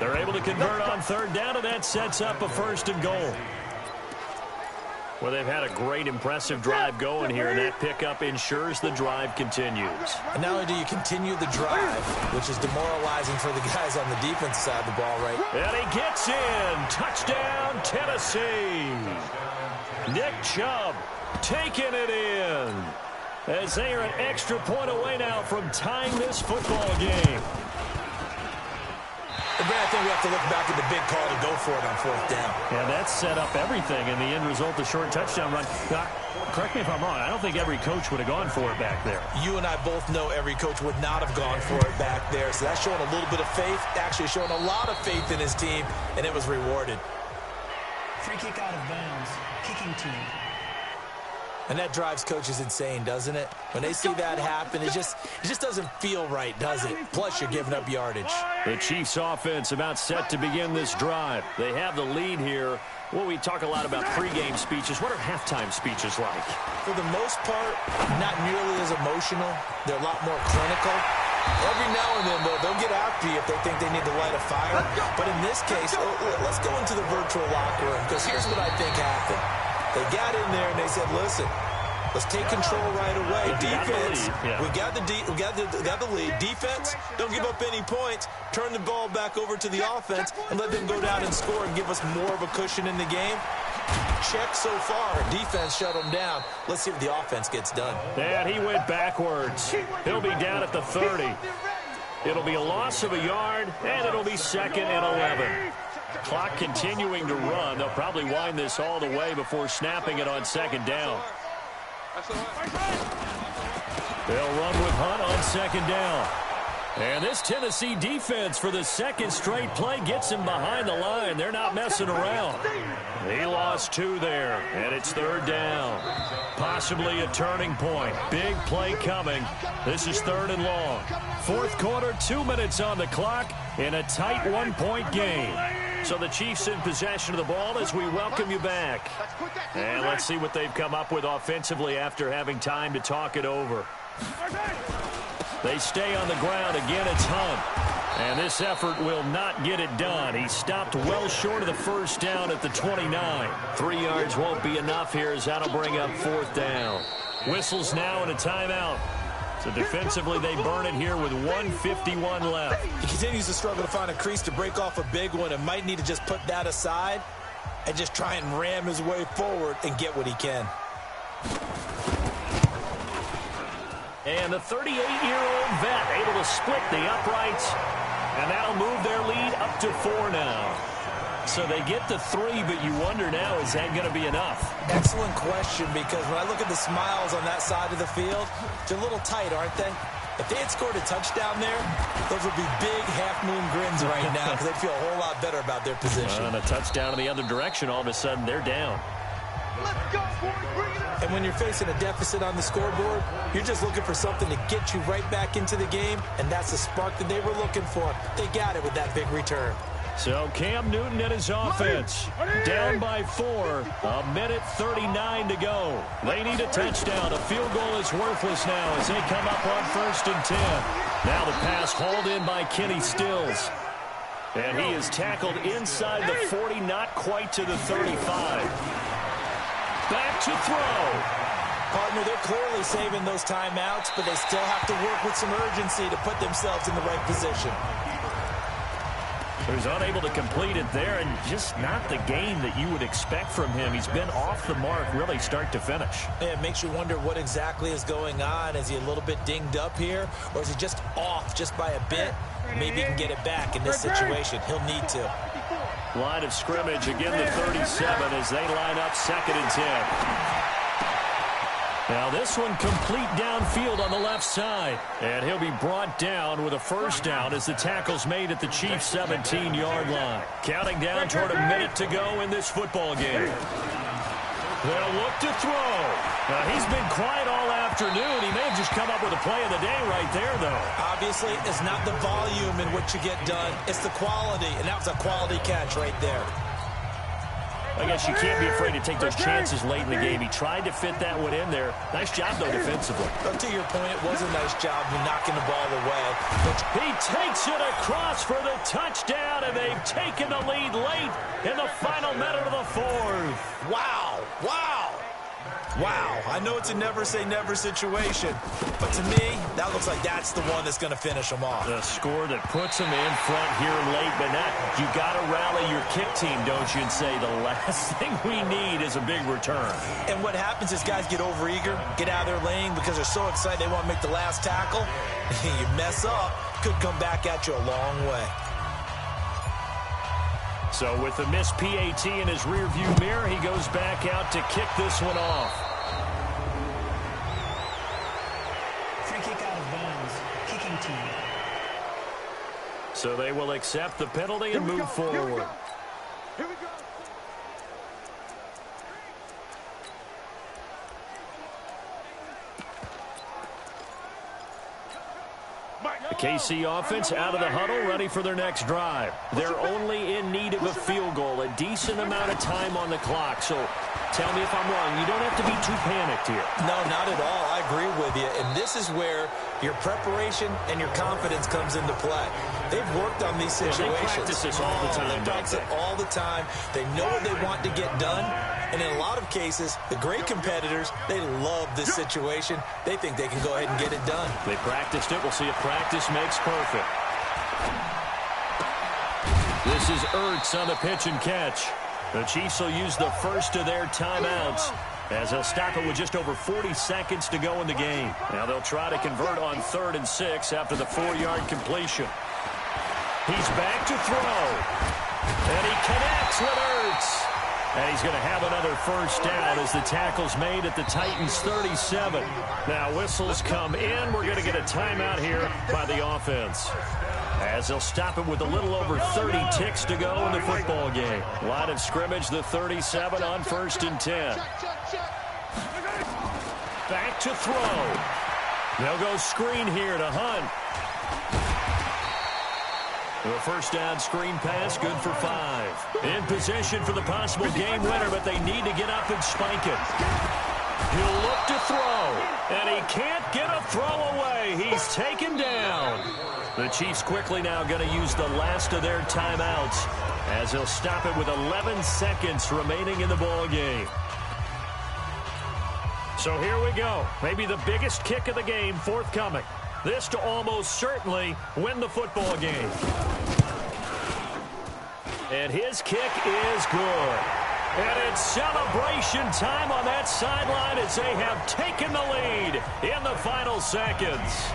They're able to convert on 3rd down, and that sets up a 1st and goal. Well, they've had a great, impressive drive going here, and that pickup ensures the drive continues. And not only do you continue the drive, which is demoralizing for the guys on the defensive side of the ball, right? And he gets in. Touchdown, Tennessee. Nick Chubb taking it in. As they are an extra point away now from tying this football game. Brad, I think we have to look back at the big call to go for it on 4th down. Yeah, that set up everything, and the end result, the short touchdown run. Now, correct me if I'm wrong, I don't think every coach would have gone for it back there. You and I both know every coach would not have gone for it back there, so that's showing a little bit of faith, actually showing a lot of faith in his team, and it was rewarded. Free kick out of bounds, kicking team. And that drives coaches insane, doesn't it? When they see that happen, it just doesn't feel right, does it? Plus, you're giving up yardage. The Chiefs offense about set to begin this drive. They have the lead here. Well, we talk a lot about pregame speeches. What are halftime speeches like? For the most part, not nearly as emotional. They're a lot more clinical. Every now and then, they'll get after you if they think they need to light a fire. But in this case, let's go into the virtual locker room, because here's what I think happened. They got in there and they said, listen, let's take control right away. Defense, we got the lead. Defense, don't give up any points. Turn the ball back over to the offense and let them go down and score and give us more of a cushion in the game. Check so far. Defense shut them down. Let's see what the offense gets done. And he went backwards. He'll be down at the 30. It'll be a loss of a yard, and it'll be 2nd and 11. Clock continuing to run. They'll probably wind this all the way before snapping it on 2nd down. They'll run with Hunt on 2nd down. And this Tennessee defense for the 2nd straight play gets him behind the line. They're not messing around. He lost 2 there, and it's 3rd down. Possibly a turning point. Big play coming. This is 3rd and long. 4th quarter, 2 minutes on the clock in a tight 1-point game. So the Chiefs in possession of the ball as we welcome you back. And let's see what they've come up with offensively after having time to talk it over. They stay on the ground. Again, it's Hunt. And this effort will not get it done. He stopped well short of the 1st down at the 29. 3 yards won't be enough here as that'll bring up 4th down. Whistles now and a timeout. So defensively, they burn it here with 1:51 left. He continues to struggle to find a crease to break off a big one and might need to just put that aside and just try and ram his way forward and get what he can. And the 38-year-old vet able to split the uprights, and that'll move their lead up to 4 now. So they get the 3, but you wonder now, is that going to be enough? Excellent question, because when I look at the smiles on that side of the field, they're a little tight, aren't they? If they had scored a touchdown there, those would be big half-moon grins right now because they'd feel a whole lot better about their position. And a touchdown in the other direction, all of a sudden they're down. Let's go, boys. Bring it up. And when you're facing a deficit on the scoreboard, you're just looking for something to get you right back into the game, and that's the spark that they were looking for. They got it with that big return. So Cam Newton and his offense down by 4. 1:39 to go. They need a touchdown. A field goal is worthless now as they come up on 1st and 10. Now the pass hauled in by Kenny Stills. And he is tackled inside the 40, not quite to the 35. Back to throw. Partner, they're clearly saving those timeouts, but they still have to work with some urgency to put themselves in the right position. He was unable to complete it there, and just not the game that you would expect from him. He's been off the mark really start to finish. Yeah, it makes you wonder what exactly is going on. Is he a little bit dinged up here, or is he just off just by a bit? Maybe he can get it back in this situation. He'll need to. Line of scrimmage, again the 37 as they line up 2nd and 10. Now this one complete downfield on the left side. And he'll be brought down with a 1st down as the tackle's made at the Chiefs' 17-yard line. Counting down toward a minute to go in this football game. They'll look to throw. Now he's been quiet all afternoon. He may have just come up with a play of the day right there, though. Obviously, it's not the volume in which you get done. It's the quality, and that was a quality catch right there. I guess you can't be afraid to take those chances late in the game. He tried to fit that one in there. Nice job, though, defensively. But to your point, it was a nice job of knocking the ball away. He takes it across for the touchdown, and they've taken the lead late in the final minute of the fourth. Wow. Wow. Wow. I know it's a never-say-never situation, but to me, that looks like that's the one that's going to finish them off. The score that puts them in front here late, but not. You got to rally your kick team, don't you, and say the last thing we need is a big return. And what happens is guys get overeager, get out of their lane because they're so excited they want to make the last tackle. You mess up, could come back at you a long way. So with the missed PAT in his rearview mirror, he goes back out to kick this one off. Free kick out of bounds. Kicking team. So they will accept the penalty and move forward. Here we go. The KC offense out of the huddle, ready for their next drive. They're only in need of a field goal, a decent amount of time on the clock. So tell me if I'm wrong. You don't have to be too panicked here. No, not at all. I agree with you. And this is where your preparation and your confidence comes into play. They've worked on these situations. They practice this all the time. They practice it all the time. They know what they want to get done. And in a lot of cases, the great competitors, they love this situation. They think they can go ahead and get it done. They practiced it. We'll see if practice makes perfect. This is Ertz on the pitch and catch. The Chiefs will use the first of their timeouts as they'll stop it with just over 40 seconds to go in the game. Now they'll try to convert on 3rd and 6 after the 4-yard completion. He's back to throw. And he connects with Ertz. And he's going to have another first down as the tackle's made at the Titans' 37. Now whistles come in. We're going to get a timeout here by the offense, as they'll stop it with a little over 30 ticks to go in the football game. Line of scrimmage, the 37 on 1st and 10. Back to throw. They'll go screen here to Hunt. The first down screen pass, good for 5. In position for the possible game winner, but they need to get up and spike it. He'll look to throw, and he can't get a throw away. He's taken down. The Chiefs quickly now going to use the last of their timeouts as they'll stop it with 11 seconds remaining in the ball game. So here we go. Maybe the biggest kick of the game forthcoming. This to almost certainly win the football game. And his kick is good. And it's celebration time on that sideline as they have taken the lead in the final seconds.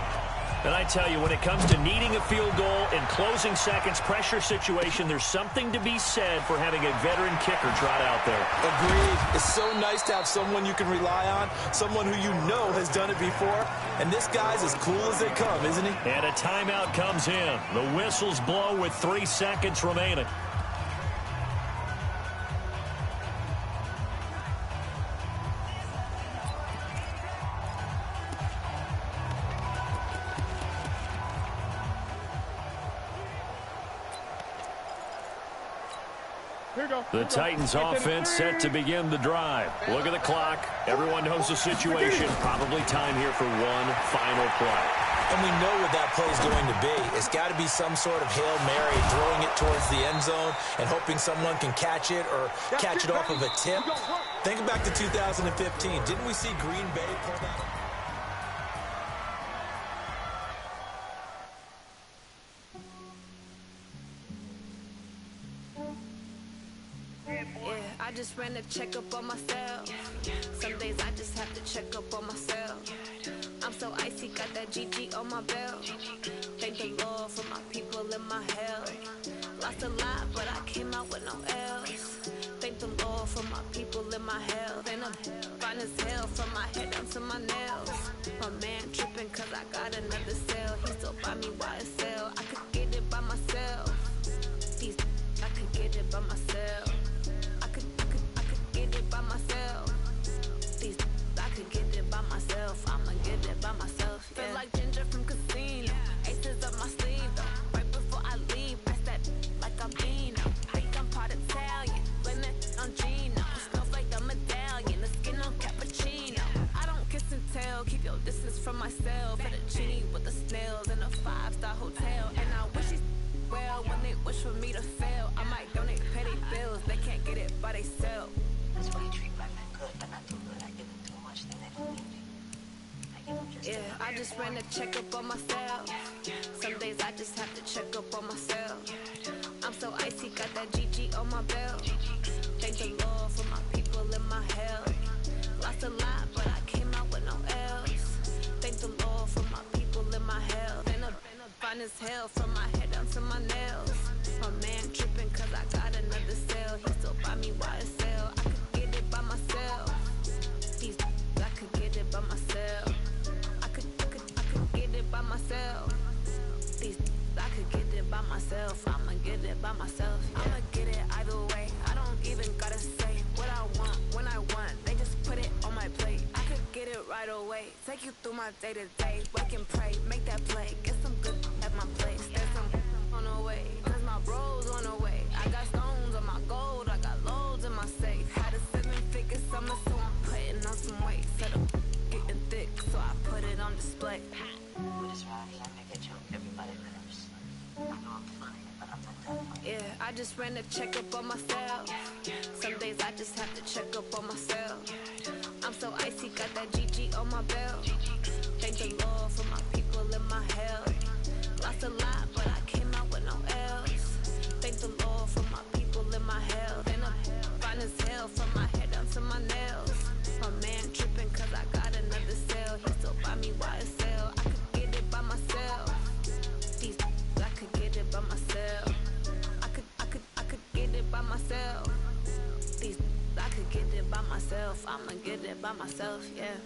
And I tell you, when it comes to needing a field goal in closing seconds, pressure situation, there's something to be said for having a veteran kicker trot out there. Agreed. It's so nice to have someone you can rely on, someone who you know has done it before. And this guy's as cool as they come, isn't he? And a timeout comes in. The whistles blow with 3 seconds remaining. The Titans offense set to begin the drive. Look at the clock. Everyone knows the situation. Probably time here for one final play. And we know what that play is going to be. It's got to be some sort of Hail Mary, throwing it towards the end zone and hoping someone can catch it or catch it off of a tip. Think back to 2015. Didn't we see Green Bay pull that? I just ran a checkup on myself. Some days I just have to check up on myself. I'm so icy, got that GG on my belt. Thank the Lord for my people in my health. Lost a lot, but I came out with no else. Thank the Lord for my people in my health. And I'm fine as hell from my head down to my nails. My man tripping cause I got another cell. He still buy me YSL. I could get it by myself. I could get it by myself. By myself. I could get it by myself. I'ma get it by myself. Yeah. Feel like Ginger from Casino. Aces up my sleeve though. Right before I leave, press that like I'm Dino. Think I'm part Italian. Blame it on Gino. get it by they self. That's why you treat black men good, but not too good. I give them too much, then they don't need me. I give them just Yeah, I just ran a checkup on myself. Some days I just have to check up on myself. I'm so icy, got that GG on my belt. Thank the Lord for my people in my health. Lost a lot, but I came out with no L's. Thank the Lord for my people in my health. Been a fine as hell from my head down to my nails. My man tripping cause I got another cell. He still buy me YSL. I could get it by myself. These I could get it by myself. I could get it by myself. These I could get it by myself. I'ma get it by myself. Yeah. I'ma get it either way. I don't even gotta say what I want when I want. They just put it on my plate. I could get it right away. Take you through my day to day. Wake and pray, make that play. Get some good at my place. There's some on the way. Cause my bros on the way. I got stones on my gold. I got loads in my safe. Had a 7-figure summer, so I'm putting on some weight. Said I'm getting thick, so I put it on display. with this ride, I make it jump. Everybody lives. I know I'm funny, but I'm not that funny. Yeah, I just ran a checkup on myself. Some days I just have to check up on myself. I'm so icy, got that GG on my belt. Thank the Lord for my people in my health. Lost a lot, but I came out with no L's. Thank the Lord for my people in my health. And I'm fine as hell from my head down to my nails. My man tripping cause I got another cell. He still buy me YSL. I could get it by myself. These I could get it by myself. I could get it by myself. These I could get it by myself. I'ma get it by myself, yeah.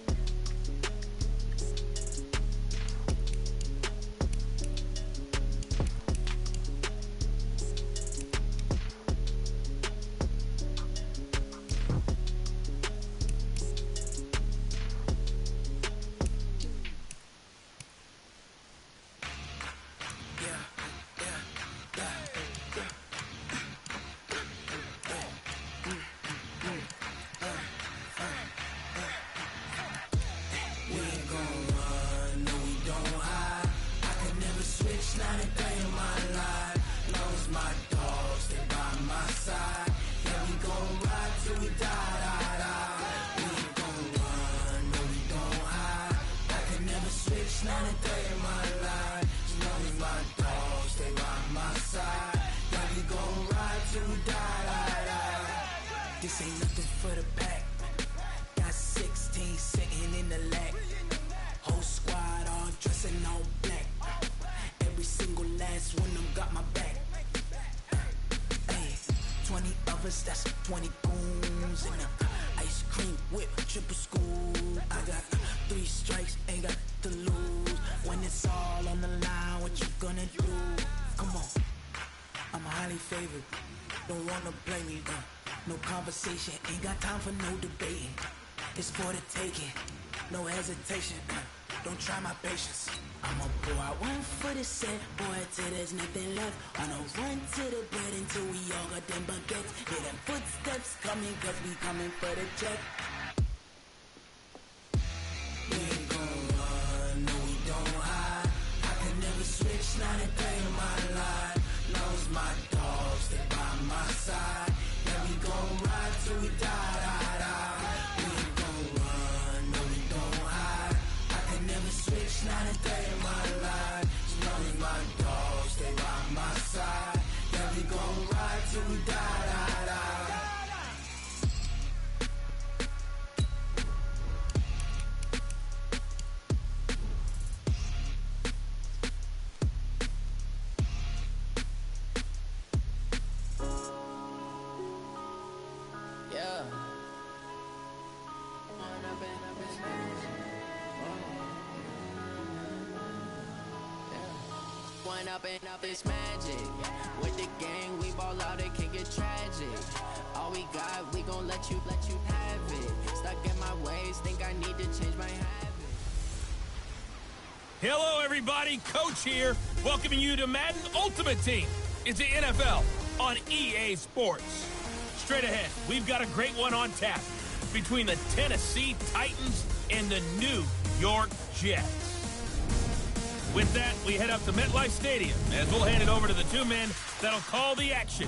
This ain't nothing for the pack. Got 16 sitting in the lag. Whole squad all dressing all black. Every single last one of them got my back. Hey, 20 of us, that's 20 goons. And a ice cream whip, triple scoop. I got 3 strikes, ain't got to lose. When it's all on the line, what you gonna do? Come on, I'm highly favored. Don't wanna blame me, no conversation, ain't got time for no debating. It's for the taking, no hesitation. Don't try my patience. I'ma pour out one for the set, boy, till there's nothing left. On a run to the bread until we all got them baguettes. Hear them footsteps coming, cause we coming for the check. We ain't gon' run, no we don't hide. I can never switch, not a day in my life. Knows my dogs, they by my side. Yeah, we gon' ride till we die, die, die. We ain't gon' run, no we don't hide. I can never switch, not a day in my life. As long as my dogs, they by my side. Yeah, we gon' ride till we die, die, die. Up this magic. With the gang, we ball out, it can get tragic. All we got, we gon' let you have it. Stuck in my ways, think I need to change my habit. Hello, everybody. Coach here, welcoming you to Madden Ultimate Team. It's the NFL on EA Sports. Straight ahead, we've got a great one on tap between the Tennessee Titans and the New York Jets. With that, we head up to MetLife Stadium as we'll hand it over to the 2 men that'll call the action.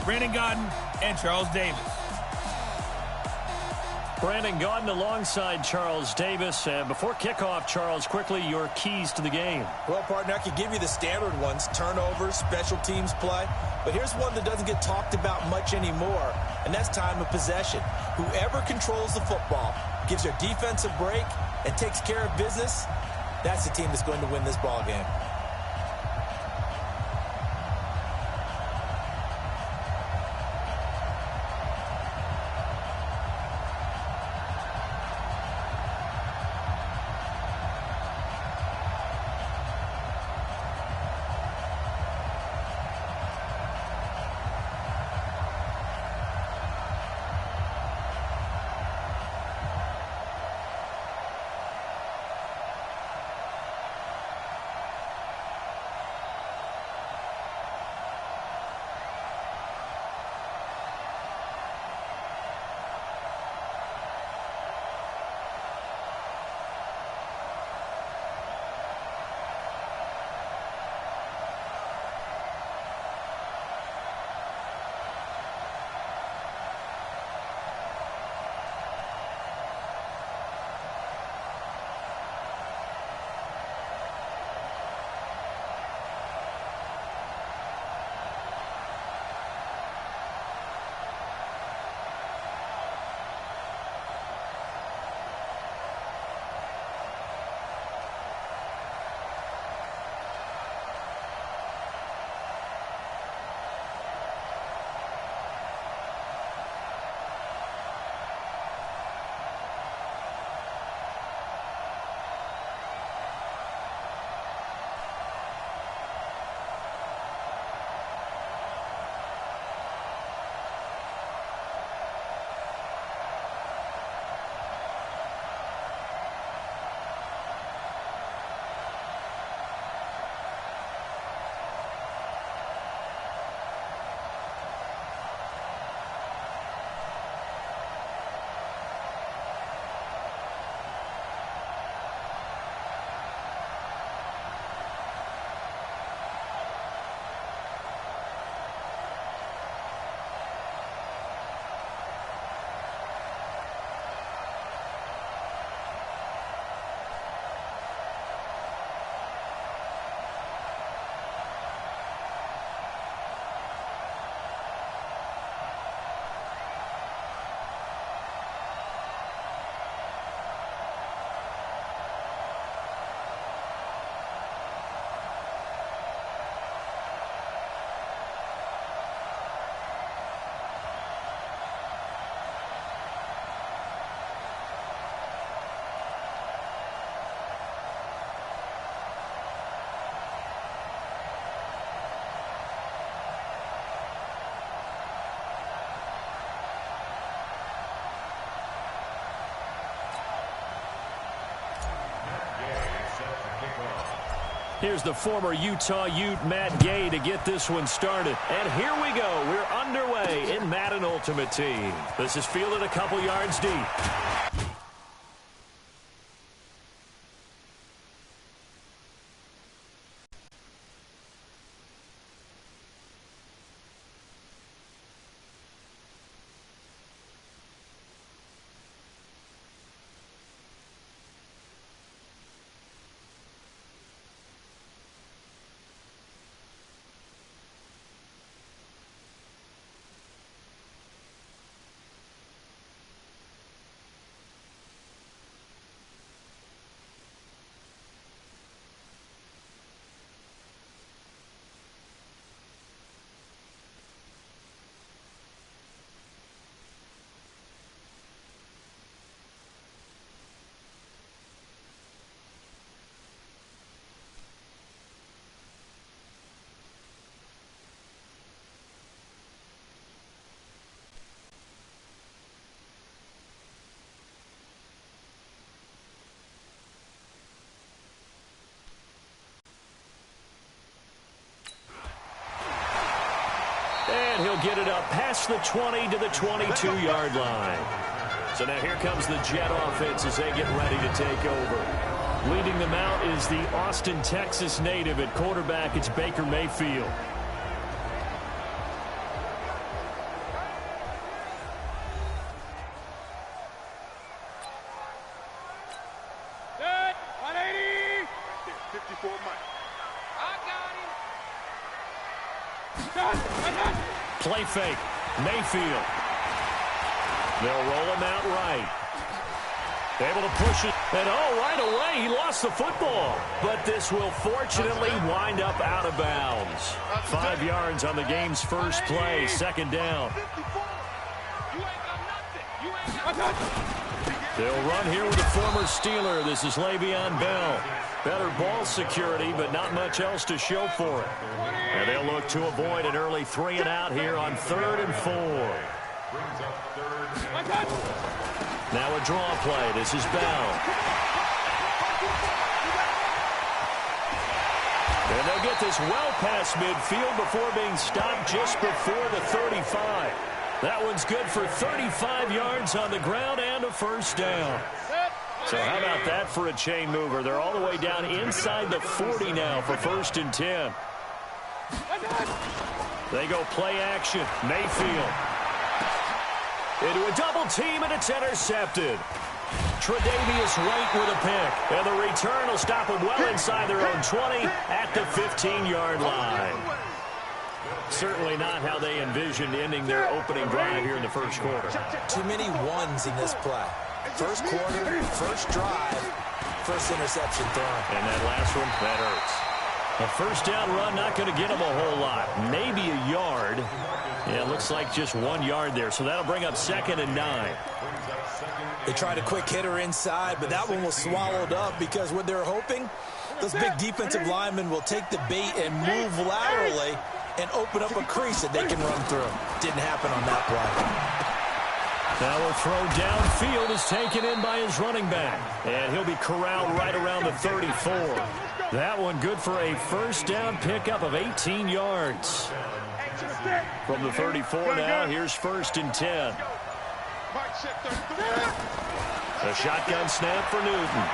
Brandon Gaudin and Charles Davis. Brandon Gaudin alongside Charles Davis. And before kickoff, Charles, quickly, your keys to the game. Well, partner, I can give you the standard ones, turnovers, special teams play. But here's one that doesn't get talked about much anymore, and that's time of possession. Whoever controls the football, gives their defense a break, and takes care of business, that's the team that's going to win this ball game. Here's the former Utah Ute, Matt Gay, to get this one started. And here we go. We're underway in Madden Ultimate Team. This is fielded a couple yards deep. And he'll get it up past the 20 to the 22-yard line. So now here comes the Jet offense as they get ready to take over. Leading them out is the Austin, Texas native. At quarterback, it's Baker Mayfield. Play fake. Mayfield. They'll roll him out right. Able to push it. And right away, he lost the football. But this will fortunately wind up out of bounds. 5 yards on the game's first play. Second down. They'll run here with a former Steeler. This is Le'Veon Bell. Better ball security, but not much else to show for it. And they'll look to avoid an early 3 and out here on 3rd and 4. Now a draw play. This is Bell. And they'll get this well past midfield before being stopped just before the 35. That one's good for 35 yards on the ground and a first down. So how about that for a chain mover? They're all the way down inside the 40 now for 1st and 10. They go play action. Mayfield. Into a double team, and it's intercepted. Tre'Davious White with a pick. And the return will stop them well inside their own 20 at the 15-yard line. Certainly not how they envisioned ending their opening drive here in the first quarter. Too many ones in this play. First quarter, first drive, first interception thrown. And that last one, that hurts. A first down run, not going to get them a whole lot. Maybe a yard. Yeah, it looks like just 1 yard there. So that'll bring up 2nd and 9. They tried a quick hitter inside, but that one was swallowed up because what they're hoping, those big defensive linemen will take the bait and move laterally and open up a crease that they can run through. Didn't happen on that play. Now a throw downfield is taken in by his running back. And he'll be corralled right around the 34. That one good for a first down pickup of 18 yards. From the 34 now, here's 1st and 10. A shotgun snap for Newton.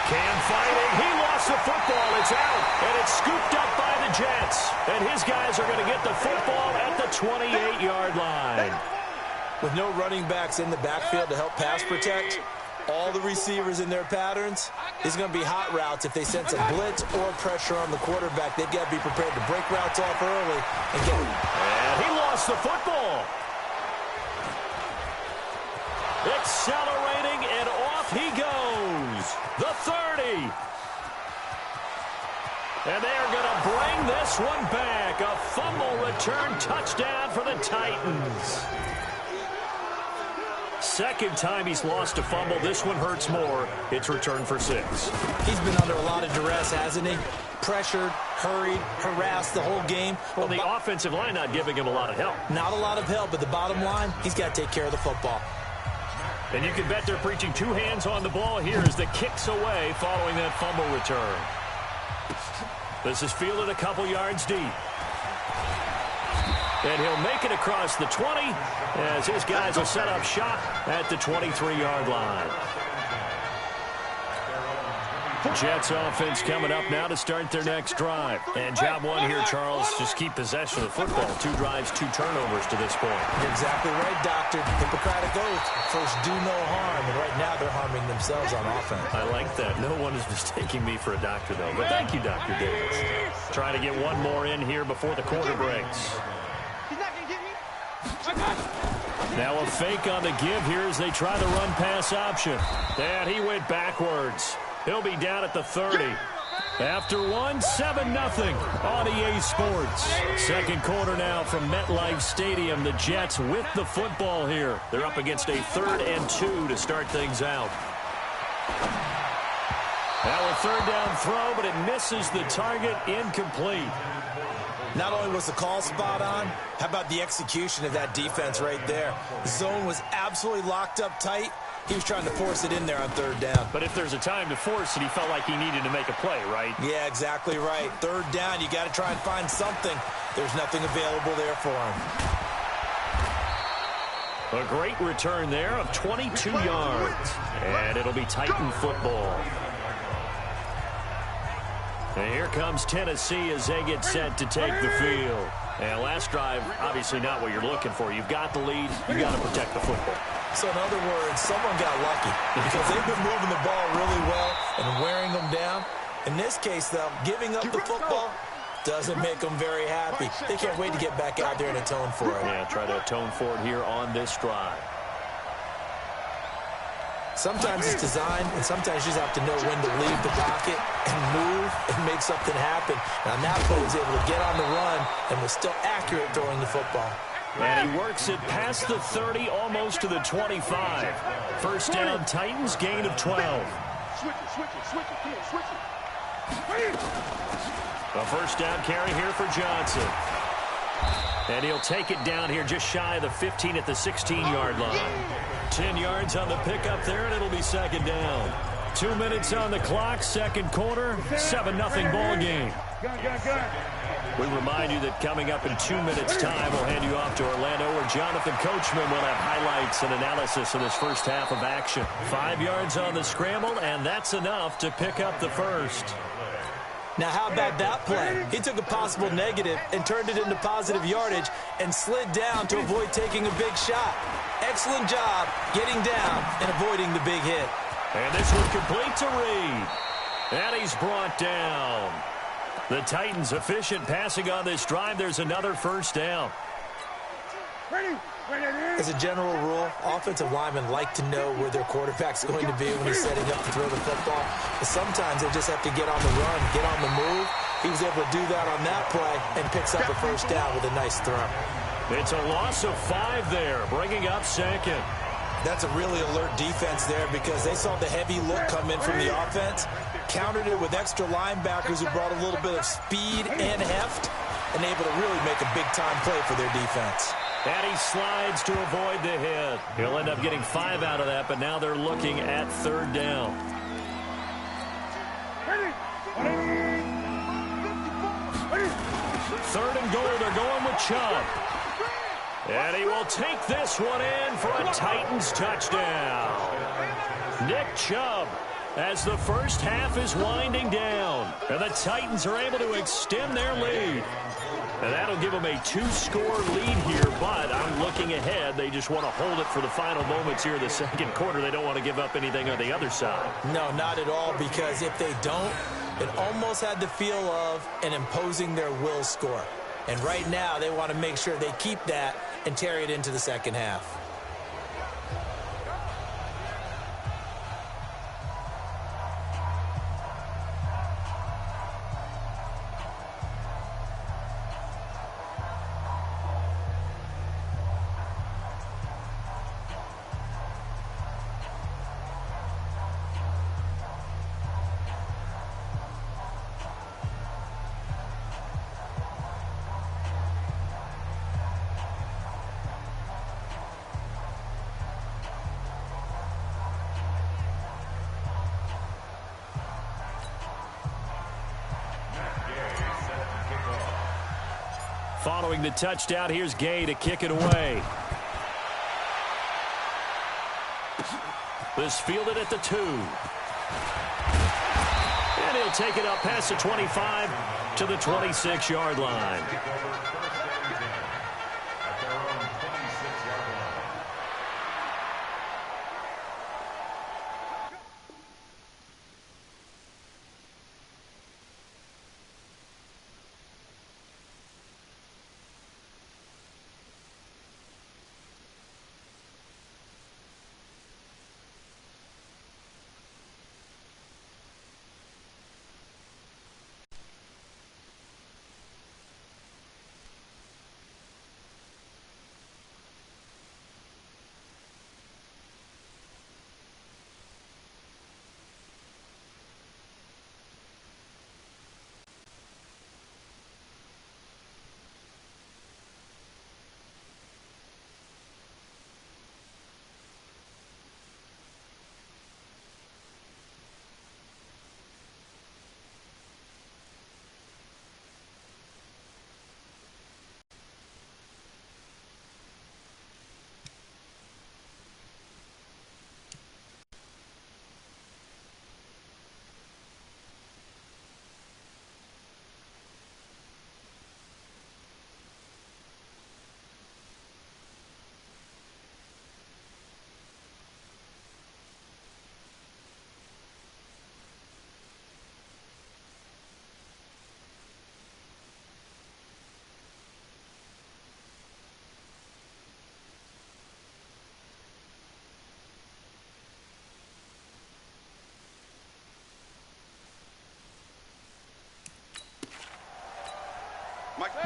Cam fighting. He lost the football. It's out. And it's scooped up by the Jets. And his guys are going to get the football at the 28-yard line. With no running backs in the backfield to help pass protect, all the receivers in their patterns, it's going to be hot routes. If they sense a blitz or pressure on the quarterback, they've got to be prepared to break routes off early and get it. And he lost the football. Accelerating, and off he goes. The 30. And they're going to bring this one back. A fumble return touchdown for the Titans. Second time he's lost a fumble. This one hurts more. It's returned for 6. He's been under a lot of duress, hasn't he? Pressured, hurried, harassed the whole game. Well, the offensive line not giving him a lot of help. Not a lot of help, but the bottom line, he's got to take care of the football. And you can bet they're preaching 2 hands on the ball here as the kicks away following that fumble return. This is fielded a couple yards deep. And he'll make it across the 20 as his guys will set up shop at the 23-yard line. Jets offense coming up now to start their next drive. And job one here, Charles, just keep possession of the football. 2 drives, 2 turnovers to this point. You're exactly right, Doctor. Hippocratic oath. First, do no harm. And right now, they're harming themselves on offense. I like that. No one is mistaking me for a doctor, though. But thank you, Dr. Davis. Trying to get one more in here before the quarter breaks. Now a fake on the give here as they try the run-pass option. And he went backwards. He'll be down at the 30. After 7-0 on EA Sports. Second quarter now from MetLife Stadium. The Jets with the football here. They're up against a 3rd and 2 to start things out. Now a 3rd down throw, but it misses the target. Incomplete. Not only was the call spot on, how about the execution of that defense right there? The zone was absolutely locked up tight. He was trying to force it in there on 3rd down. But if there's a time to force it, he felt like he needed to make a play, right? Yeah, exactly right. 3rd down, you got to try and find something. There's nothing available there for him. A great return there of 22 yards. And it'll be Titan football. And here comes Tennessee as they get set to take the field. And last drive, obviously not what you're looking for. You've got the lead. You've got to protect the football. So in other words, someone got lucky because they've been moving the ball really well and wearing them down. In this case, though, giving up the football, Doesn't make them very happy. They can't wait to get back out there and atone for it. Yeah, try to atone for it here on this drive. Sometimes it's designed, and sometimes you just have to know when to leave the pocket and move and make something happen. Now, that play was able to get on the run and was still accurate throwing the football. And he works it past the 30, almost to the 25. First down, Titans, gain of 12. Switch it, come on, switch it. A first down carry here for Johnson. And he'll take it down here just shy of the 15 at the 16-yard line. 10 yards on the pickup there, and it'll be second down. 2 minutes on the clock, second quarter, 7-0 ball game. We remind you that coming up in 2 minutes' time, we'll hand you off to Orlando, where Jonathan Coachman will have highlights and analysis of this first half of action. 5 yards on the scramble, and that's enough to pick up the first. Now, how about that play? He took a possible negative and turned it into positive yardage and slid down to avoid taking a big shot. Excellent job getting down and avoiding the big hit. And this one complete to Reed. And he's brought down. The Titans efficient passing on this drive. There's another first down. As a general rule, offensive linemen like to know where their quarterback's going to be when he's setting up to throw the football. But sometimes they just have to get on the run, get on the move. He was able to do that on that play and picks up a first down with a nice throw. It's a loss of 5 there, bringing up second. That's a really alert defense there because they saw the heavy look come in from the offense, countered it with extra linebackers who brought a little bit of speed and heft, and able to really make a big-time play for their defense. And he slides to avoid the hit. He'll end up getting 5 out of that, but now they're looking at third down. Third and goal, they're going with Chubb. And he will take this one in for a Titans touchdown. Nick Chubb, as the first half is winding down. And the Titans are able to extend their lead. And that'll give them a 2-score lead here, but I'm looking ahead. They just want to hold it for the final moments here in the second quarter. They don't want to give up anything on the other side. No, not at all, because if they don't, it almost had the feel of an imposing their will score. And right now, they want to make sure they keep that and carry it into the second half. Following the touchdown, here's Gay to kick it away. This fielded at the 2. And he'll take it up past the 25 to the 26-yard line.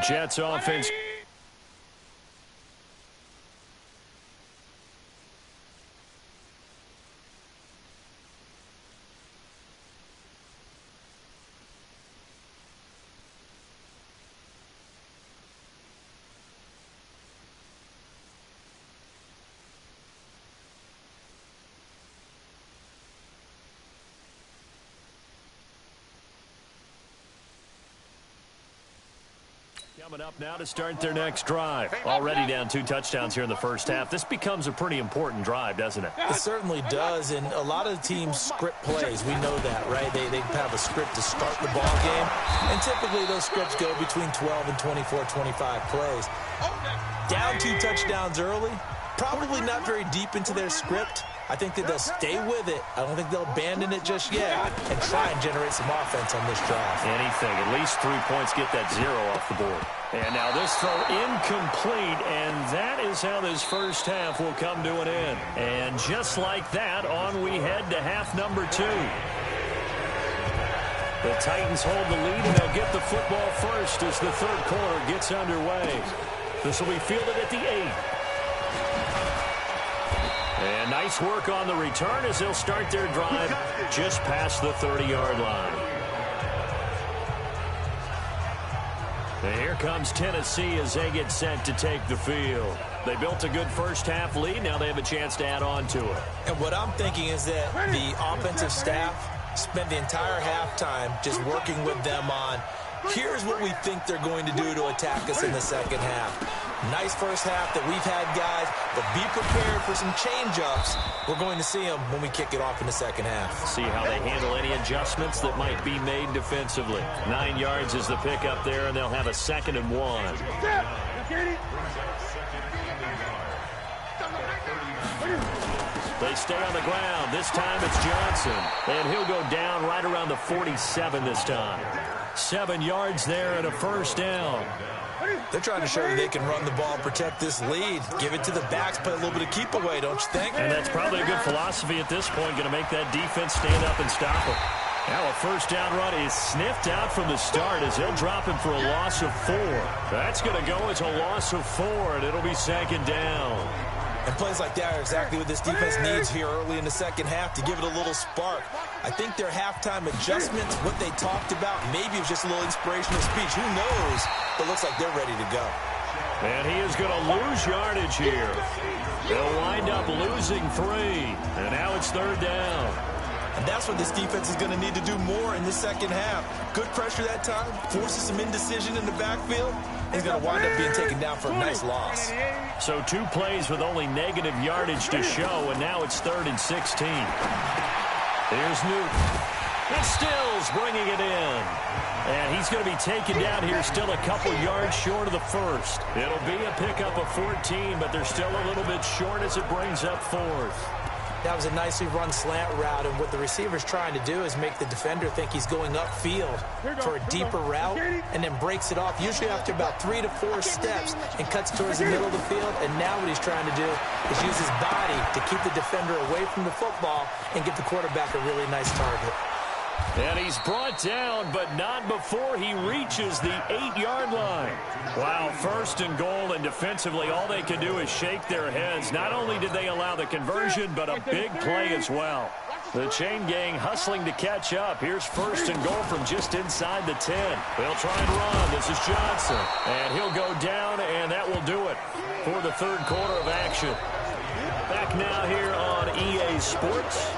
Jets offense. Coming up now to start their next drive. Already down 2 touchdowns here in the first half. This becomes a pretty important drive, doesn't it? It certainly does, and a lot of the teams script plays. We know that, right? They have a script to start the ball game, and typically those scripts go between 12 and 24, 25 plays. Down 2 touchdowns early, probably not very deep into their script. I think that they'll stay with it. I don't think they'll abandon it just yet and try and generate some offense on this drive. Anything. At least 3 points, get that 0 off the board. And now this throw incomplete, and that is how this first half will come to an end. And just like that, on we head to half number 2. The Titans hold the lead, and they'll get the football first as the third quarter gets underway. This will be fielded at the 8. And nice work on the return as they'll start their drive just past the 30-yard line. And here comes Tennessee as they get set to take the field. They built a good first-half lead. Now they have a chance to add on to it. And what I'm thinking is that the offensive staff spent the entire halftime just working with them on, here's what we think they're going to do to attack us in the second half. Nice first half that we've had, guys, but be prepared for some change-ups. We're going to see them when we kick it off in the second half. See how they handle any adjustments that might be made defensively. 9 yards is the pickup there, and they'll have a 2nd and 1. They stay on the ground. This time it's Johnson, and he'll go down right around the 47 this time. 7 yards there and a first down. They're trying to show you they can run the ball, protect this lead, give it to the backs, play a little bit of keep away, don't you think? And that's probably a good philosophy at this point, going to make that defense stand up and stop them. Now a first down run is sniffed out from the start as they'll drop him for a loss of 4. That's going to go as a loss of 4, and it'll be 2nd down. And plays like that are exactly what this defense needs here early in the second half to give it a little spark. I think their halftime adjustments, what they talked about, maybe it was just a little inspirational speech. Who knows? But it looks like they're ready to go. And he is going to lose yardage here. They'll wind up losing 3. And now it's 3rd down. And that's what this defense is going to need to do more in the second half. Good pressure that time, forces some indecision in the backfield. He's going to wind up being taken down for a nice loss. So 2 plays with only negative yardage to show, and now it's 3rd and 16. Here's Newton. And Stills bringing it in. And he's going to be taken down here still a couple yards short of the first. It'll be a pickup of 14, but they're still a little bit short as it brings up 4th. That was a nicely run slant route, and what the receiver's trying to do is make the defender think he's going upfield for a deeper route and then breaks it off, usually after about 3 to 4 steps, and cuts towards the middle of the field. And now what he's trying to do is use his body to keep the defender away from the football and get the quarterback a really nice target. And he's brought down, but not before he reaches the 8-yard line. Wow, 1st and goal, and defensively all they can do is shake their heads. Not only did they allow the conversion, but a big play as well. The chain gang hustling to catch up. Here's 1st and goal from just inside the 10. They'll try and run. This is Johnson. And he'll go down, and that will do it for the 3rd quarter of action. Back now here on EA Sports.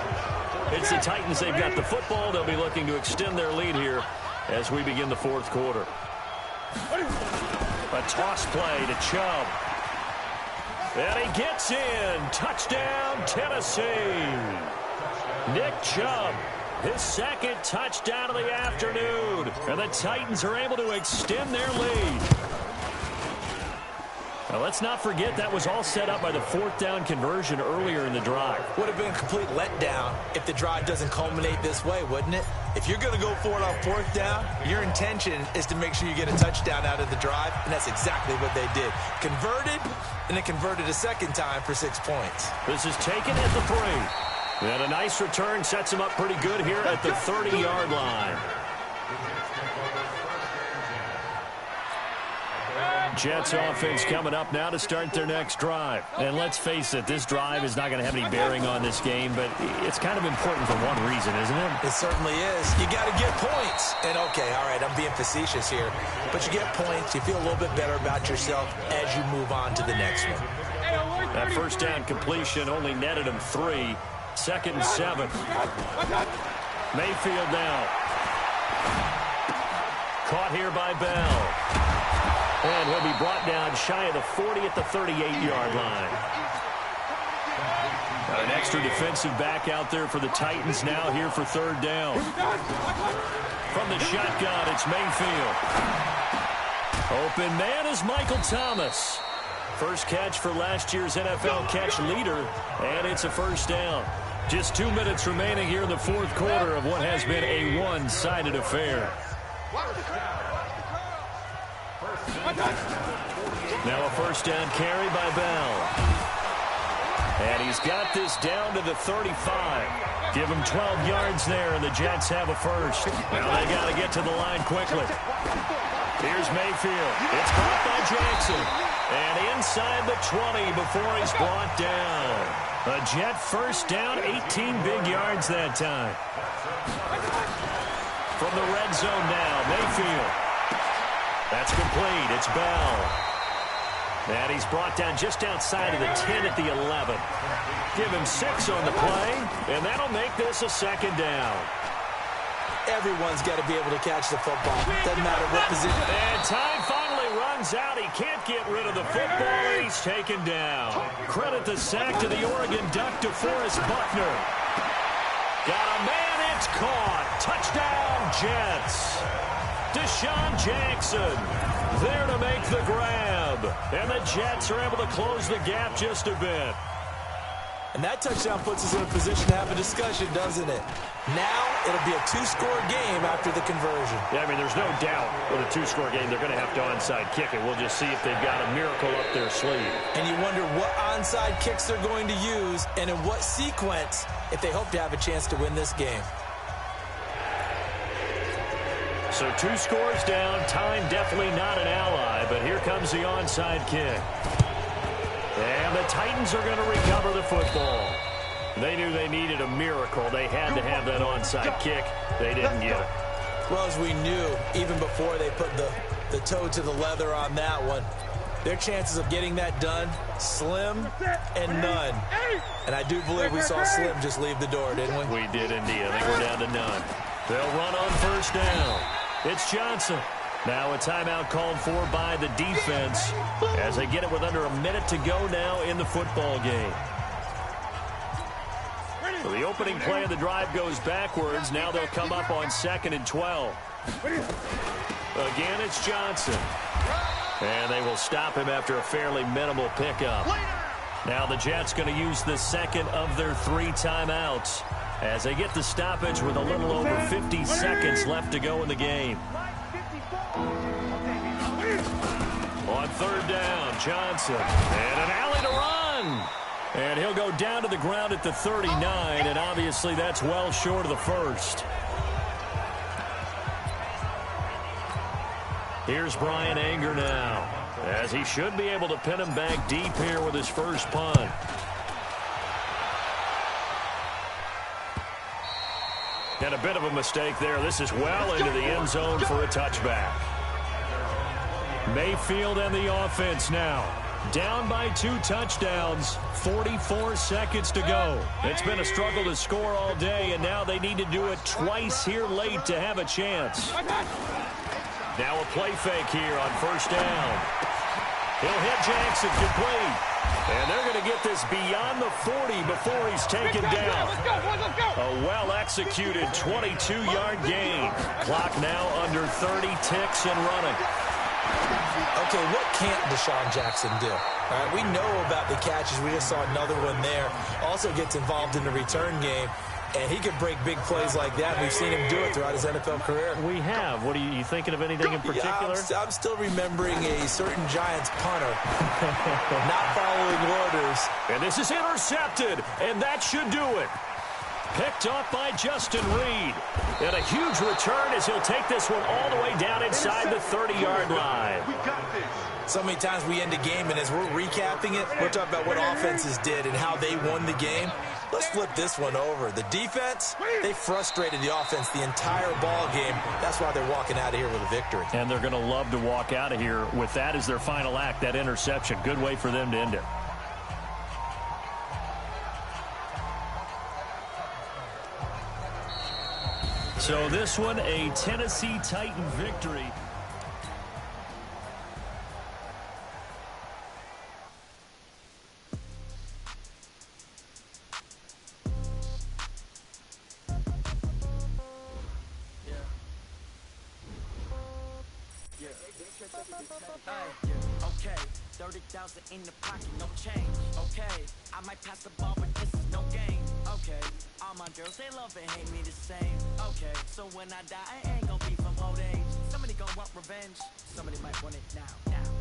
It's the Titans. They've got the football. They'll be looking to extend their lead here as we begin the 4th quarter. A toss play to Chubb. And he gets in. Touchdown, Tennessee. Nick Chubb, his 2nd touchdown of the afternoon. And the Titans are able to extend their lead. Now, let's not forget that was all set up by the 4th down conversion earlier in the drive. Would have been a complete letdown if the drive doesn't culminate this way, wouldn't it? If you're going to go for it on 4th down, your intention is to make sure you get a touchdown out of the drive, and that's exactly what they did. Converted, and then converted a 2nd time for 6 points. This is taken at the 3. And a nice return sets him up pretty good here at the 30-yard line. Jets offense coming up now to start their next drive. And let's face it, this drive is not going to have any bearing on this game, but it's kind of important for one reason, isn't it? It certainly is. You got to get points. And, okay, all right, I'm being facetious here. But you get points, you feel a little bit better about yourself as you move on to the next one. That first down completion only netted him 3. 2nd and 7. Mayfield now. Caught here by Bell. And he'll be brought down shy of the 40 at the 38-yard line. Got an extra defensive back out there for the Titans now here for 3rd down. From the shotgun, it's Mayfield. Open man is Michael Thomas. First catch for last year's NFL catch leader, and it's a 1st down. Just 2 minutes remaining here in the 4th quarter of what has been a one-sided affair. Now a 1st down carry by Bell. And he's got this down to the 35. Give him 12 yards there, and the Jets have a first. Now they got to get to the line quickly. Here's Mayfield. It's caught by Jackson. And inside the 20 before he's brought down. A Jet 1st down, 18 big yards that time. From the red zone now, Mayfield. That's complete. It's Bell. And he's brought down just outside of the 10 at the 11. Give him 6 on the play, and that'll make this a 2nd down. Everyone's got to be able to catch the football. Doesn't matter what position. And time finally runs out. He can't get rid of the football, and he's taken down. Credit the sack to the Oregon Duck, DeForest Buckner. Got a man, it's caught. Touchdown, Jets. Deshaun Jackson there to make the grab. And the Jets are able to close the gap just a bit. And that touchdown puts us in a position to have a discussion, doesn't it? Now it'll be a 2-score game after the conversion. Yeah, I mean, there's no doubt with a 2-score game they're going to have to onside kick it. We'll just see if they've got a miracle up their sleeve. And you wonder what onside kicks they're going to use and in what sequence if they hope to have a chance to win this game. So 2 scores down. Time definitely not an ally, but here comes the onside kick. And the Titans are going to recover the football. They knew they needed a miracle. They had to have that onside kick. They didn't get it. Well, as we knew, even before they put the toe to the leather on that one, their chances of getting that done, slim and none. And I do believe we saw Slim just leave the door, didn't we? We did indeed. I think we're down to none. They'll run on 1st down. It's Johnson. Now a timeout called for by the defense as they get it with under a minute to go now in the football game. So the opening play of the drive goes backwards. Now they'll come up on 2nd and 12. Again, it's Johnson. And they will stop him after a fairly minimal pickup. Now the Jets going to use the 2nd of their 3 timeouts as they get the stoppage with a little over 50 seconds left to go in the game. On 3rd down, Johnson. And an alley to run. And he'll go down to the ground at the 39, and obviously that's well short of the first. Here's Brian Anger now, as he should be able to pin him back deep here with his first punt. And a bit of a mistake there. This is well into the end zone for a touchback. Mayfield and the offense now. Down by 2 touchdowns, 44 seconds to go. It's been a struggle to score all day, and now they need to do it twice here late to have a chance. Now a play fake here on 1st down. He'll hit Jackson complete. And they're going to get this beyond the 40 before he's taken down. A well-executed 22-yard gain. Clock now under 30 ticks and running. Okay, what can't Deshaun Jackson do? All right, we know about the catches. We just saw another one there. Also gets involved in the return game. And he can break big plays like that. We've seen him do it throughout his NFL career. We have. What are you thinking of anything in particular? Yeah, I'm still remembering a certain Giants punter not following orders. And this is intercepted, and that should do it. Picked up by Justin Reed. And a huge return as he'll take this one all the way down inside the 30-yard line. We got this. So many times we end a game, and as we're recapping it, we're talking about what offenses did and how they won the game. Let's flip this one over. The defense, they frustrated the offense the entire ball game. That's why they're walking out of here with a victory. And they're going to love to walk out of here with that as their final act, that interception. Good way for them to end it. So this one, a Tennessee Titan victory. Okay, 30,000 in the pocket, no change. Okay, I might pass the ball, but this is no game. Okay, all my girls, they love and hate me the same. Okay, so when I die, I ain't gonna be from old age. Somebody gonna want revenge, somebody might want it now.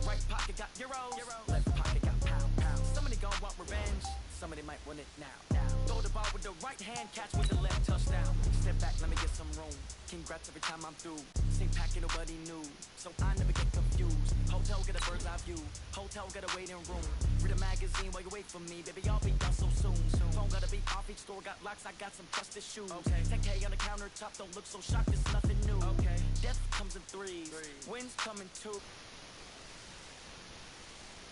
Right pocket got euros, left pocket got pound. Somebody gonna want revenge, somebody might want it now. Throw the ball with the right hand, catch with the left, touchdown. Step back, let me get some room. Congrats every time I'm through. Same packet, nobody knew, so I never get confused. Hotel get a bird's eye view. Hotel get a waiting room. Read a magazine while you wait for me, baby. I'll be done so soon. Phone gotta be off, each store got locks. I got some trusted shoes. Okay. 10K on the countertop, don't look so shocked. It's nothing new. Okay. Death comes in threes. Wins come in two.